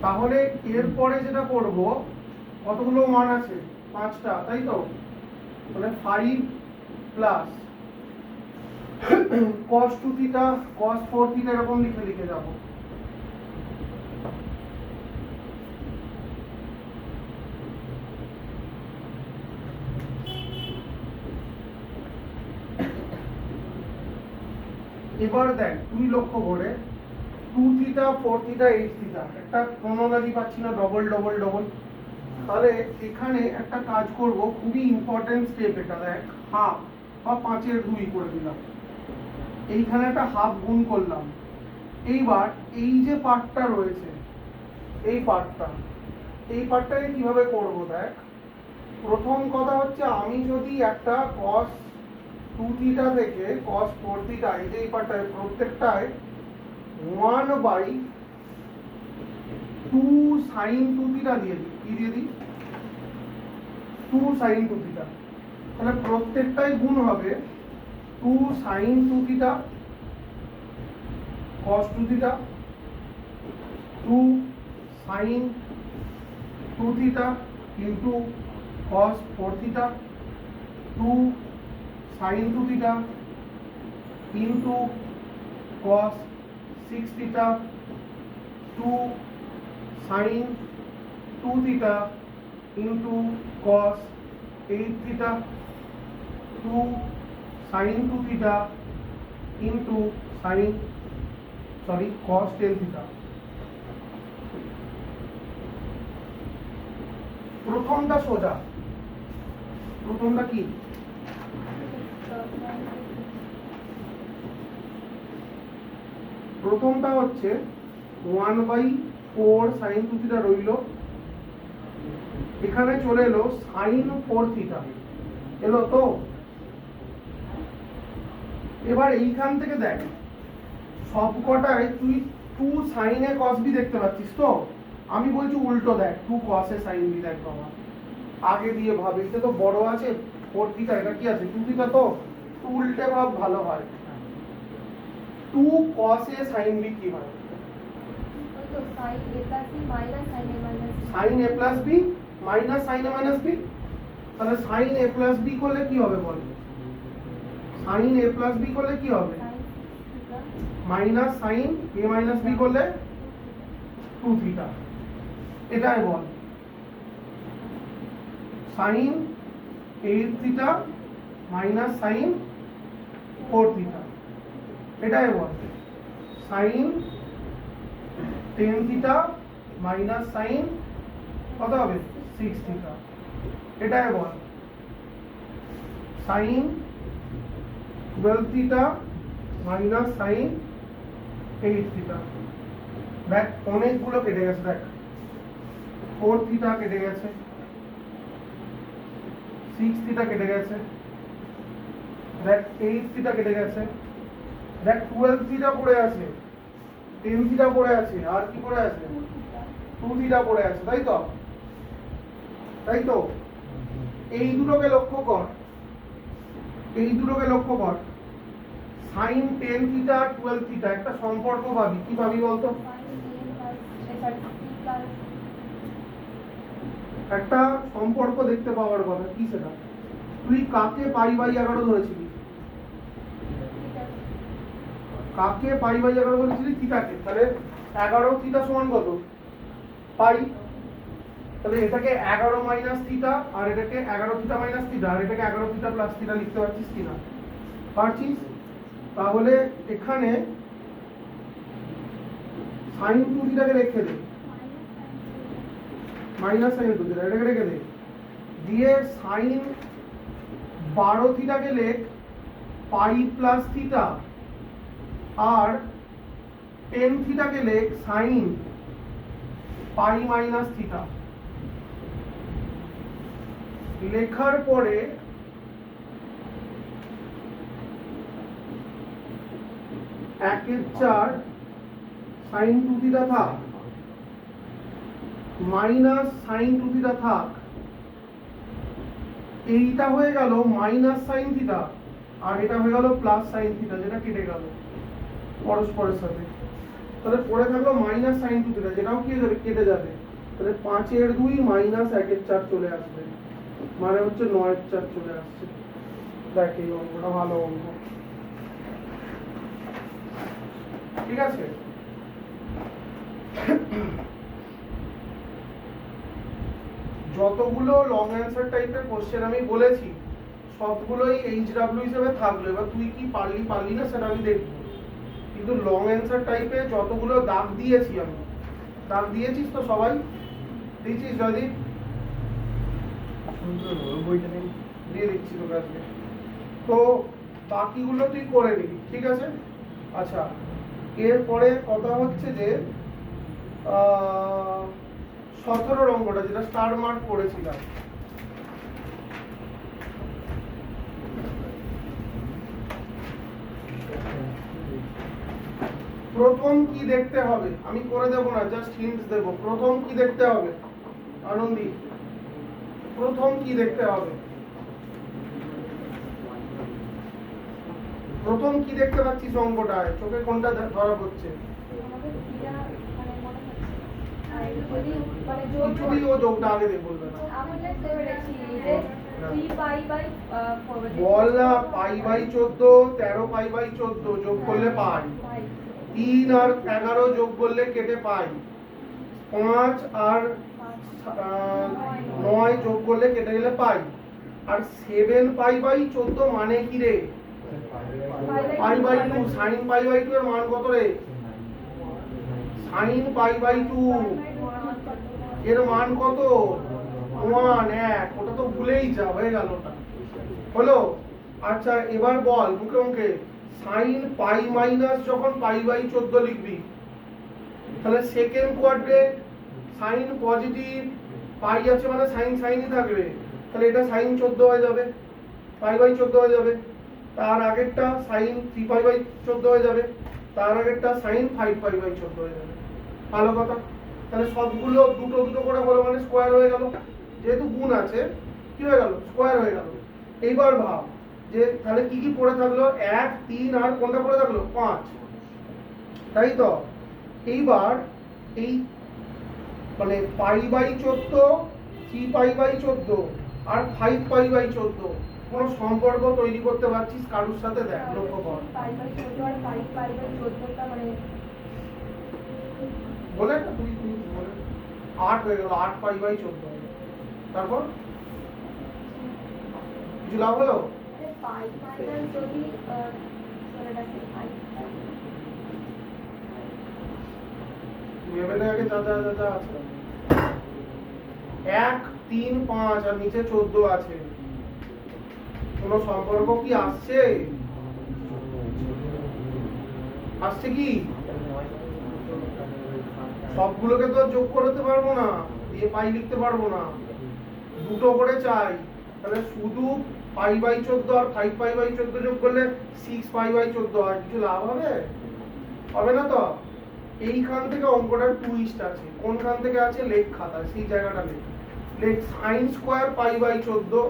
তাহলে এরপরে যেটা করব, কতগুলো মান আছে 5টা, তাই তো? তাহলে 5 plus cos 2 theta cos 4 theta এরকম লিখে লিখে যাব। এবার দেখ তুই লক্ষ্য করে 2 থিটা 4 থিটা 8 থিটা একটা ক্রোনোলজি পাচ্ছি না, ডবল ডবল ডবল। তাহলে এখানে একটা কাজ করব, খুবই ইম্পর্টেন্ট স্টেপ এটা, দেখ হাফ বা 5-এর 2 করে দিলাম, এইখানে একটা হাফ গুণ করলাম। এইবার এই যে পার্টটা রয়েছে এই পার্টটাকে কিভাবে করব, দেখ প্রথম কথা হচ্ছে আমি যদি একটা cos 2 থিটা থেকে cos 4 থিটা এই যে এই পার্টটায় প্রত্যেকটায় 1/2 sin 2 থিটা দিয়ে দিই, কি দিয়ে দিই 2 sin 2 থিটা। তাহলে প্রত্যেকটাই গুণ হবে 2 sin 2 theta cos 2 theta 2 sin 2 theta into cos 4 theta 2 sin 2 theta into cos 6 theta 2 sin 2 theta into cos 8 theta 2 sin 2 theta into cos 10 theta। প্রথমটা সোজা, প্রথমটা কি? প্রথমটা হচ্ছে 1/4 sin 2 theta রইল, এখানে চলে এলো sin 4 theta এলো তো। এবার এইখান থেকে দেখ সবকটায় তুই 2 sin a cos b দেখতে পাচ্ছিস তো, আমি বলছি উল্টো দেখ 2 cos a sin b দেখ বাবা, আগে দিয়ে ভাব, এটা তো বড় আছে 4 theta, এটা কি আছে 2 theta, তো তুই উল্টে ভাব ভালো হয়। 2 cos a sin b কি হয়? तो sin a plus b minus sin a minus b। sin a plus b minus sin a minus b, তাহলে sin a plus b করলে কি হবে বল? sin a plus b করলে কি হবে? sin 6 theta minus sin a minus b করলে 2 theta, এটাই বল। sin 8 theta minus sin 4 theta, এটাই বল। sin 10 theta minus sin কত হবে 6 theta, এটাই বল। sin 12 theta minus sin 8 theta, দেখ অনেকগুলো কেটে গেছে, দেখ 4 theta কেটে গেছে, 6 theta কেটে গেছে, দেখ 8 theta কেটে গেছে, দেখ 12 theta পড়ে আছে, 10 theta পড়ে আছে, আর কি পড়ে আছে 2 theta পড়ে আছে, তাই তো? তাই তো? এই দুটোকে লক্ষ্য কর, এই দুটোকে লক্ষ্য কর, sin 10 theta 12 theta একটা সম্পর্ক ভাবি, কি ভাবি বলতো? একটা সম্পর্ক দেখতে পাওয়ার কথা, কি সেটা? তুই কাকে π/11 ধরেছিলি? কাকে π/11 ধরেছিলি? থিটাকে। তাহলে 11 থিটা সমান কত? পাই। তাহলে এটাকে 11 মাইনাস থিটা, আর এটাকে 11 থিটা মাইনাস থিটা, আর এটাকে 11 থিটা প্লাস থিটা লিখতে পারছিস কিনা? পারছিস? তাহলে এখানে sin 2 থিটাকে রেখে দে, মাইনাস sin 2 থিটা এটাকে রেখে দে, দিয়ে sin 12 থিটাকে লেখ পাই প্লাস থিটা, আর 10 থিটাকে লেখ sin পাই মাইনাস থিটা। লেখার পরে একের 4 sin 2 থিটা থাক, মাইনাস sin 2 থিটা থাক, এইটা হয়ে গেল মাইনাস sin থিটা, আর এটা হয়ে গেল প্লাস sin থিটা, যেটা কেটে গেল পরস্পরের সাথে। তাহলে পড়ে থাকলো মাইনাস sin 2 থিটা, যেটাও কি হয়ে যাবে কেটে যাবে। তাহলে 5 এর 2 মাইনাস 1 এর 4 চলে আসবে, মানে হচ্ছে 9 এর 4 চলে আসছে। দেখ এই অঙ্কটা ভালো অঙ্ক, ঠিক আছে? যতগুলো লং অ্যান্সার টাইপের কোশ্চেন আমি বলেছি সবগুলোই HW হিসেবে থাকলো, এবার তুই কি পারলি না সেটা আমি দেখব। কিন্তু লং অ্যান্সার টাইপে যতগুলো দাগ দিয়েছি আমি, দাগ দিয়েছিস তো সবাই? দিয়েছিস জয়দীপ? বইটা নেই, দিয়ে দিচ্ছি তোর কাছে, তো বাকিগুলো তুই করে নিবি, ঠিক আছে? আচ্ছা, এরপরে কথা হচ্ছে যে 17 অঙ্কটা যেটা স্টার মার্ক করেছিলাম, প্রথম কি দেখতে হবে? আমি করে দেবো না, জাস্ট হিন্টস দেবো। প্রথম কি দেখতে হবে আনন্দী? প্রথম কি দেখতে হবে? প্রথম কি দেখতে পাচ্ছিস অঙ্কটায়? চোখে কোনটা ধরা পড়ছে? আমাদের থিটা মানে মনে হচ্ছে আর যদি মানে যোগ কিছুতেই ও যোগটা আগে দিয়ে বলবে না। আমি লিখতে পেরেছি যে 3 পাই বাই 4 বল না, পাই বাই 14 13 পাই বাই 14 যোগ করলে পাই, 3 আর 11 যোগ করলে কেটে পাই, 5 আর 9 যোগ করলে কেটে গেলে পাই, আর 7 পাই বাই 14 মানে কি রে? Pi by 2। Sine pi by 2 এর মান কত রে? সাইন পাই বাই 2 এর মান কত? 1 1। ওটা তো ভুলেই যা, হয়ে গেল ওটা হলো। আচ্ছা এবার বল মুখে মুখে, সাইন পাই মাইনাস যখন পাই বাই 14 লিখবি, তাহলে সেকেন্ড কোয়াড্রেন্ট সাইন পজিটিভ, পাই আছে মানে সাইন সাইনই থাকবে, তাহলে এটা সাইন 14 হয়ে যাবে, পাই বাই 14 হয়ে যাবে। তার আগেরটা সাইন 3 পাই বাই 14 হয়ে যাবে, তার আগেরটা সাইন 5 পাই বাই 14 হয়ে যাবে। ভালো কথা। তাহলে সবগুলো দুটো দুটো করে হলো মানে স্কোয়ার হয়ে গেল, যেহেতু গুণ আছে কি হয়ে গেল? স্কোয়ার হয়ে গেল। এইবার ভাব যে তাহলে কি কি পড়ে থাকলো? 1 3 আর কোনটা পড়ে থাকলো? 5, তাই তো? এইবার এই মানে পাই বাই 14, 3 পাই বাই 14 আর 5 পাই বাই 14 কোন সম্পর্ক তৈরি করতে পারছিস কারোর সাথে? দেখ, লক্ষ্য কর। পাই বাই 14 আর 5 পাই বাই 14টা মানে বলে না তুই বলে 8 হয়ে গেল, 8 পাই বাই 14 হয়ে গেল। তারপর কিছু লাভ হলো? পাই মাইনাস যদি সরেটাকে পাই ভেবে নে আগে যা যা যা যা আছে। 1 3 5 আর নিচে 14 আছে, কোন সম্পর্ক কি আসছে? আসছে কি? সবগুলোকে তো যোগ করতে পারবো না, দিয়ে পাই লিখতে পারবো না, দুটো করে চাই। তাহলে শুধু পাই বাই 14 আর 5 পাই বাই 14 যোগ করলে 6 পাই বাই 14 হয়। কিছু লাভ হবে? হবে না তো। এইখান থেকে অঙ্কটার টুইস্ট আছে। কোনখান থেকে আছে? লেখ খাতায়, সেই জায়গাটা লেখ। লেখ sine square pi by 14,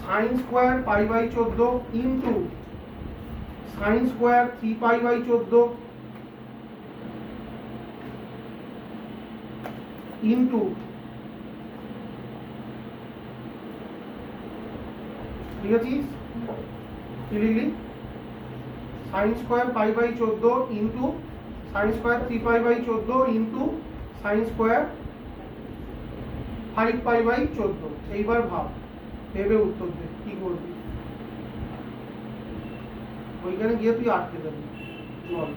sine square pi by 14 into sine square 3 pi by 14 into ঠিক আছে কি লিখলি? Sine square pi by 14 into sine square 3 pi by 14 into sine square 5 pi by 14। এইবার ভাব, ভেবে উত্তর দে কি করবি। ওইখানে গিয়ে তুই আটকে যাবি। চল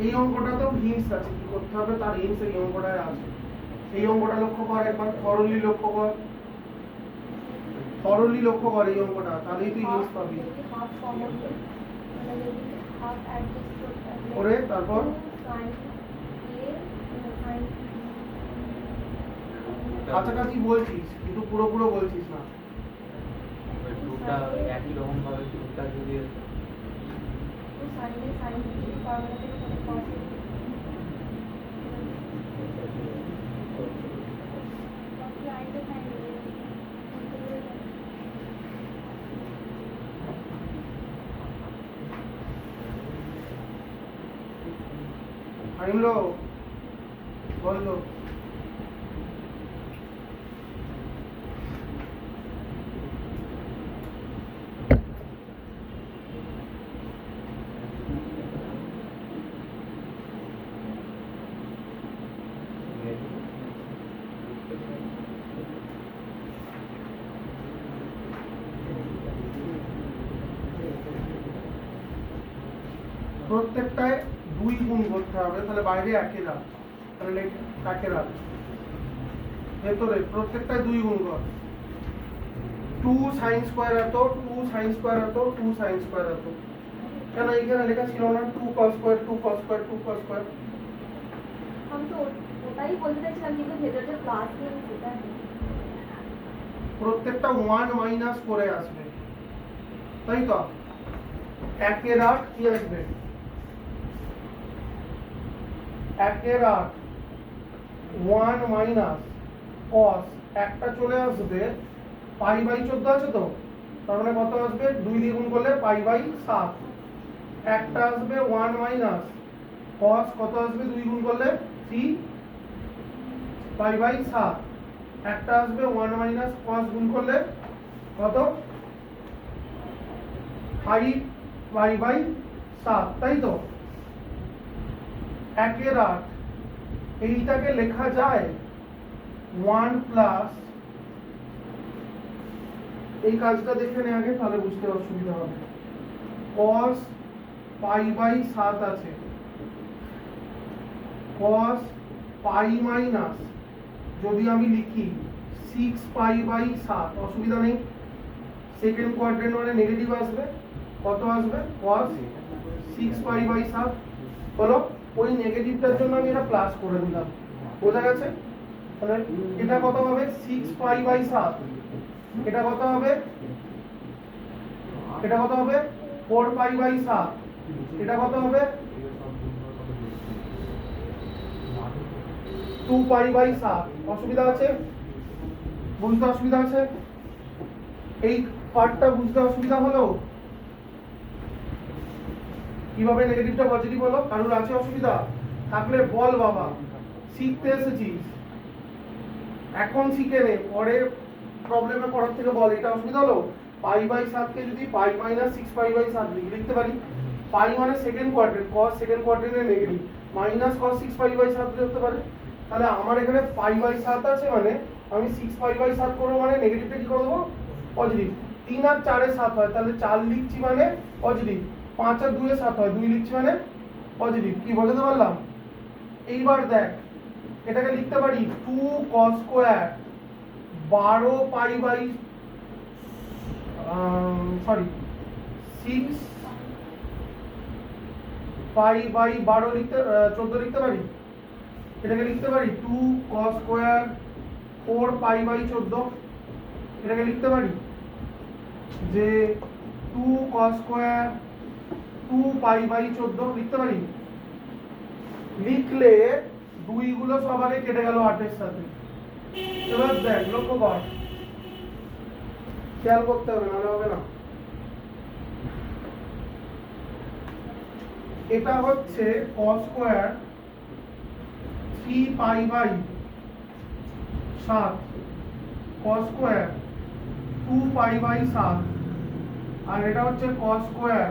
এই অঙ্কটা তো হিন্টস আছে, কি করতে হবে তার হিন্টস এই অঙ্কটায় আছে। এই অঙ্কটা লক্ষ্য কর একবার, থরলি লক্ষ্য কর, থরলি লক্ষ্য কর এই অঙ্কটা, তাহলেই তুই হিন্টস পাবি। যদি হাফ কমন মানে যদি হাফ অ্যাডজাস্ট করতে হয় করে তারপর সাইন এ সাইন কাছাকাছি বলছিস কিন্তু পুরোপুরো বলছিস না। টুটা একই রকম ভাবে টুটা যদি তো সাইনে সাইন যদি ফর্মুলা থেকে মানে cos বাকি আইতে থাকে আইমলো বললো প্রত্যেকটায় 2 গুণ করতে হবে, তাহলে বাইরে একে রাখ, তাহলে একে রাখ, ভেতরে প্রত্যেকটায় 2 গুণ কর। 2 সাইন স্কোয়ার এত, 2 সাইন স্কোয়ার এত, 2 সাইন স্কোয়ার এত। কেন এইখানে লেখা ছিল না 2 cos square, 2 cos square, 2 cos square? আমি তো ওটাই বলতে চাইছিলাম কিন্তু ভেতরে যে প্লাস নেই সেটা প্রত্যেকটা 1 মাইনাস করে আসবে, তাই তো? একের 8 কি আসবে? একের 8 1 মাইনাস cos, একটা চলে আসবে পাই বাই 14 আছে তো, তার মানে কত আসবে 2 দিয়ে গুণ করলে পাই বাই 7। একটা আসবে 1 মাইনাস cos কত আসবে 2 গুণ করলে 3 পাই বাই 7। একটা আসবে 1 মাইনাস cos গুণ করলে কত 5 পাই বাই 7, তাই তো। 1/8 এইটাকে লেখা যায় 1 প্লাস, এই কাজটা দেখে নে আগে, তাহলে বুঝতে অসুবিধা হবে। cos পাই বাই 7 আছে, cos পাই মাইনাস যদি আমি লিখি 6 পাই বাই 7, অসুবিধা নেই। সেকেন্ড কোয়াড্রেন্ট মানে নেগেটিভ আসবে, কত আসবে cos 6 পাই বাই 7 হলো। ওই নেগেটিভটার জন্য আমি এটা প্লাস করে দিলাম, বোঝা গেছে। তাহলে এটা কত হবে 6 পাই বাই 7, এটা কত হবে, এটা কত হবে 4 পাই বাই 7, এটা কত হবে 2 পাই বাই 7। অসুবিধা আছে, বুঝতে অসুবিধা আছে? এই পার্টটা বুঝতে অসুবিধা হলো? কিভাবে নেগেটিভটা পজিটিভ হলো? কারোর আছে অসুবিধা? থাকলে বল বাবা, শিখতে এসেছিস এখন শিখে নে, পরে প্রবলেমে পড়ার থেকে বল এটা অসুবিধা হলো। পাই বাই 7 কে যদি পাই মাইনাস 6 পাই বাই 7 লিখতে পারি, পাই মানে সেকেন্ড কোয়াড্রেন্ট, cos সেকেন্ড কোয়াড্রেন্টের negative, minus cos 6 pi by 7 লিখতে পারে। তাহলে আমার এখানে পাই বাই 7 আছে, মানে আমি 6 পাই বাই 7 করব, মানে নেগেটিভটা কি করে দেবো পজিটিভ। 3 আর 4 এ 7 হয়, তাহলে 4 লিখছি মানে পজিটিভ। 5 আর 2 এ 7 হয়, 2 লিখছি মানে পজিটিভ। কি বোঝাতে পারলাম? এইবার দেখ, এটাকে লিখতে পারি 2 cos square 12 pi by 6 pi by 12 লিখতে 14 লিখতে পারি। এটাকে লিখতে পারি 2 cos স্কয়ার 4 পাই বাই 14, এটাকে লিখতে পারি যে 2 cos স্কয়ার 2 পাই বাই 14 লিখতে পারি। লিখলে 2 গুলো সব আগে কেটে গেল 8 এর সাথে। এবার দেখ, লক্ষ্য কর, খেয়াল করতে হবে, নাহলে হবে না। এটা হচ্ছে cos square 3 pi by 7, cos square 2 pi by 7, আর এটা হচ্ছে cos স্কয়ার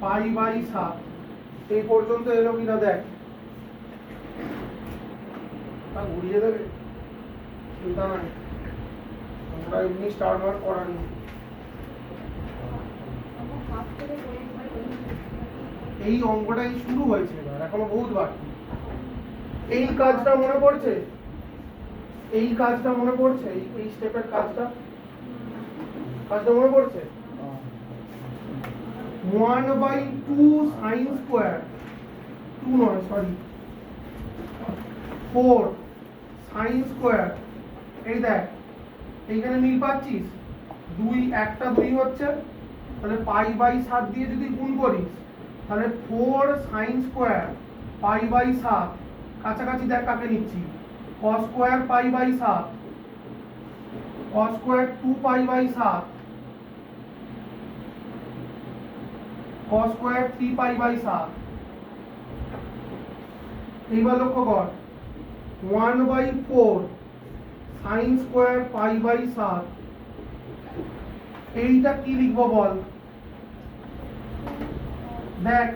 পাই বাই 7। এই পর্যন্ত এলো কিনা দেখ, তা ঘুরিয়ে দেবে, চিন্তা নাই, আমরা এমনি স্টার্ট ওয়ার্ক করানি। হাফ করে করে এই অঙ্কটাই শুরু হয়েছে, এবার এখনো বহুত বাকি। এই কাজটা মনে পড়ছে, এই কাজটা মনে পড়ছে, এই স্টেপের কাজটা মনে পড়ছে। 1/2 sin স্কয়ার 2 নয় সরি 4 sin স্কয়ার, এই দেখ এইখানে মিল পাচ্ছিস, 2 একটা 2 হচ্ছে, তাহলে পাই বাই 7 দিয়ে যদি গুণ করিস তাহলে 4 sin স্কয়ার পাই বাই 7, কাছাকাছি দেখ কাকে নিচ্ছি, cos square pi by 7, cos square 2 pi by 7, cos square 3 pi by 7। এইবার লক্ষ্য কর 1/4 sin স্কয়ার পাই বাই 7, এইটা কি লিখবো বল? দেখ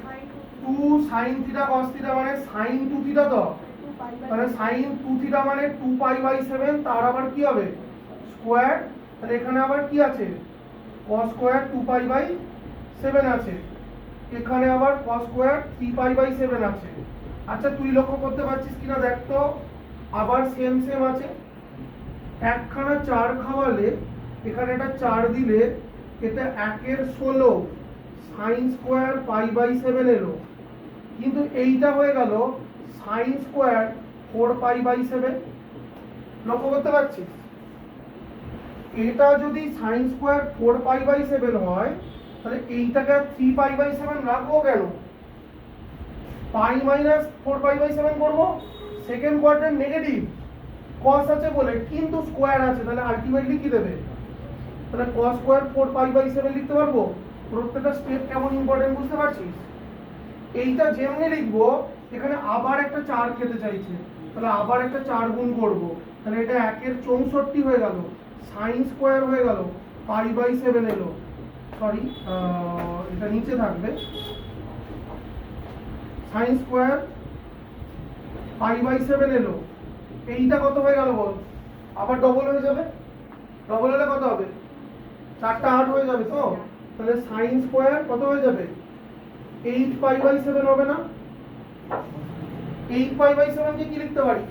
2 sin থিটা cos থিটা মানে sin 2 থিটা, তো 2 পাই বাই তাহলে sin 2 থিটা মানে 2 পাই বাই 7, তার আবার কি হবে স্কয়ার, তাহলে এখানে আবার কি আছে cos স্কয়ার 2 পাই বাই 7 আছে, এখানে আবার cos স্কয়ার 3 পাই বাই 7 আছে। আচ্ছা তুই লক্ষ্য করতে পারছিস কিনা দেখ তো, আবার সেম সেম আছে, একখানা 4 খাওয়ালে এখানে এটা 4 দিলে এটা 1 এর 16 sin স্কয়ার পাই বাই 7 এলো, কিন্তু এইটা হয়ে গেল sin স্কয়ার 4 পাই বাই 7। লক্ষ্য করতে পারছিস, এটা যদি sin স্কয়ার 4 পাই বাই 7 হয়, তাহলে এইটাকে 3 পাই বাই 7 রাখবো কেন? পাই মাইনাস 4 পাই বাই 7 করব, সেকেন্ড কোয়াড্রেন্ট নেগেটিভ, cos আছে বলে, কিন্তু স্কয়ার আছে, তাহলে আলটিমেটলি কি দেবে তাহলে cos স্কয়ার 4π/7 লিখতে পারবো। প্রত্যেকটা স্টেপ কেমন ইম্পর্টেন্ট বুঝতে পারছিস? এইটা যেমনি লিখবো, এখানে আবার একটা 4 খেতে চাইছে, তাহলে আবার একটা 4 গুণ করব, তাহলে এটা 1 এর 64 হয়ে গেল, sin স্কয়ার হয়ে গেল, π/7 এলো, সরি এটা নিচে থাকবে, sin স্কয়ার π/7 এলো। এইটা কত হয়ে গেল বল? আবার ডবল হয়ে যাবে, ডবল হলে কত হবে? 4টা 8 হয়ে যাবে তো, তাহলে sin স্কয়ার কত হয়ে যাবে? 8π/7 হবে না? 8π/7 কে কি লিখতে পারি?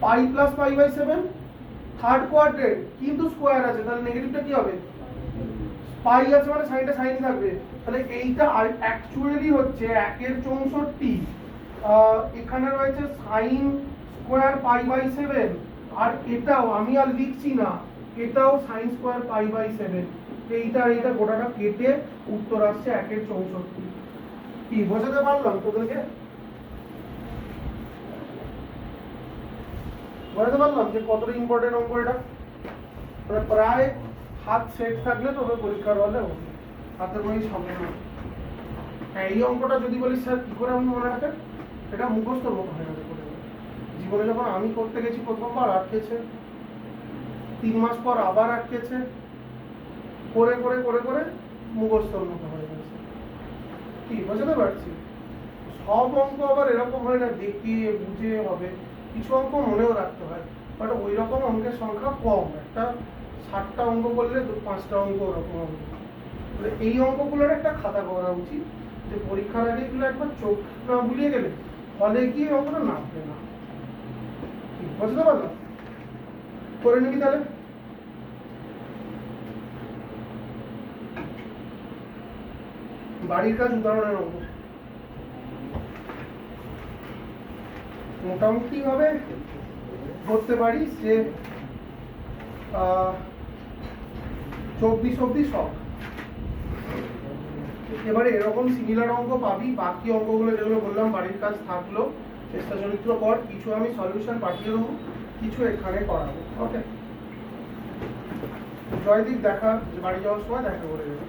পাই প্লাস π/7, থার্ড কোয়াড্রেন্ট কিন্তু স্কয়ার আছে, তাহলে নেগেটিভটা কি হবে? পাই আছে মানে সাইনটা সাইনই থাকবে, তাহলে এইটা অ্যাকচুয়ালি হচ্ছে 1 এর 64, এখানে রয়েছে sin স্কয়ার π/7, আর এটাও আমি আর লিখছি না, এটাও sin স্কয়ার π/7, এইটা আর এইটা গোটাটা কেটে উত্তর আসছে 1 এর 64। কি বোঝাতে পারলাম তোদেরকে? বোঝাতে পারলাম যে কতটা ইম্পর্টেন্ট অঙ্ক এটা? মানে প্রায় হাত সেট থাকলে তবে পরীক্ষার হলে হাতের মধ্যে সামনে না। হ্যাঁ, এই অঙ্কটা যদি বলিস স্যার কি করে আমি মনে রাখেন, এটা মুখস্থর মতো হয়ে গেছে করে। জীবনে যখন আমি করতে গেছি প্রথমবার আটকেছে, 3 মাস পর আবার আটকেছে, করে করে করে করে মুখস্থর মতো হয়ে গেছে। কি বোঝাতে পারছি? সব অঙ্ক আবার এরকম হয় না দেখে বুঝে হবে, কিছু অঙ্ক মনেও রাখতে হয়, বাট ওই রকম অঙ্কের সংখ্যা কম। একটা 60টা অঙ্ক করলে 5টা অঙ্ক ওরকম হবে। তাহলে এই অঙ্কগুলোর একটা খাতা করা উচিত, যে পরীক্ষার আগে এগুলো একবার চোখ না বুলিয়ে গেলে ফলে গিয়ে অঙ্কটা নামবে না। ঠিক বুঝতে পারলো? করে নিবি তাহলে। বাড়ির কাজ উদাহরণের অঙ্ক মোটামুটি ভাবে ধরতে পারিস যে 24 অব্দি সব। এবারে এরকম সিমিলার অঙ্ক পাবি, বাকি অঙ্কগুলো যেগুলো বললাম বাড়ির কাজ থাকলো, চেষ্টা চরিত্র কর, কিছু আমি সলিউশন পাঠিয়ে দেবো, কিছু এখানে করাবো। ওকে, জয়দীপ দেখা বাড়ি যাওয়ার সময় দেখা করে দেবে।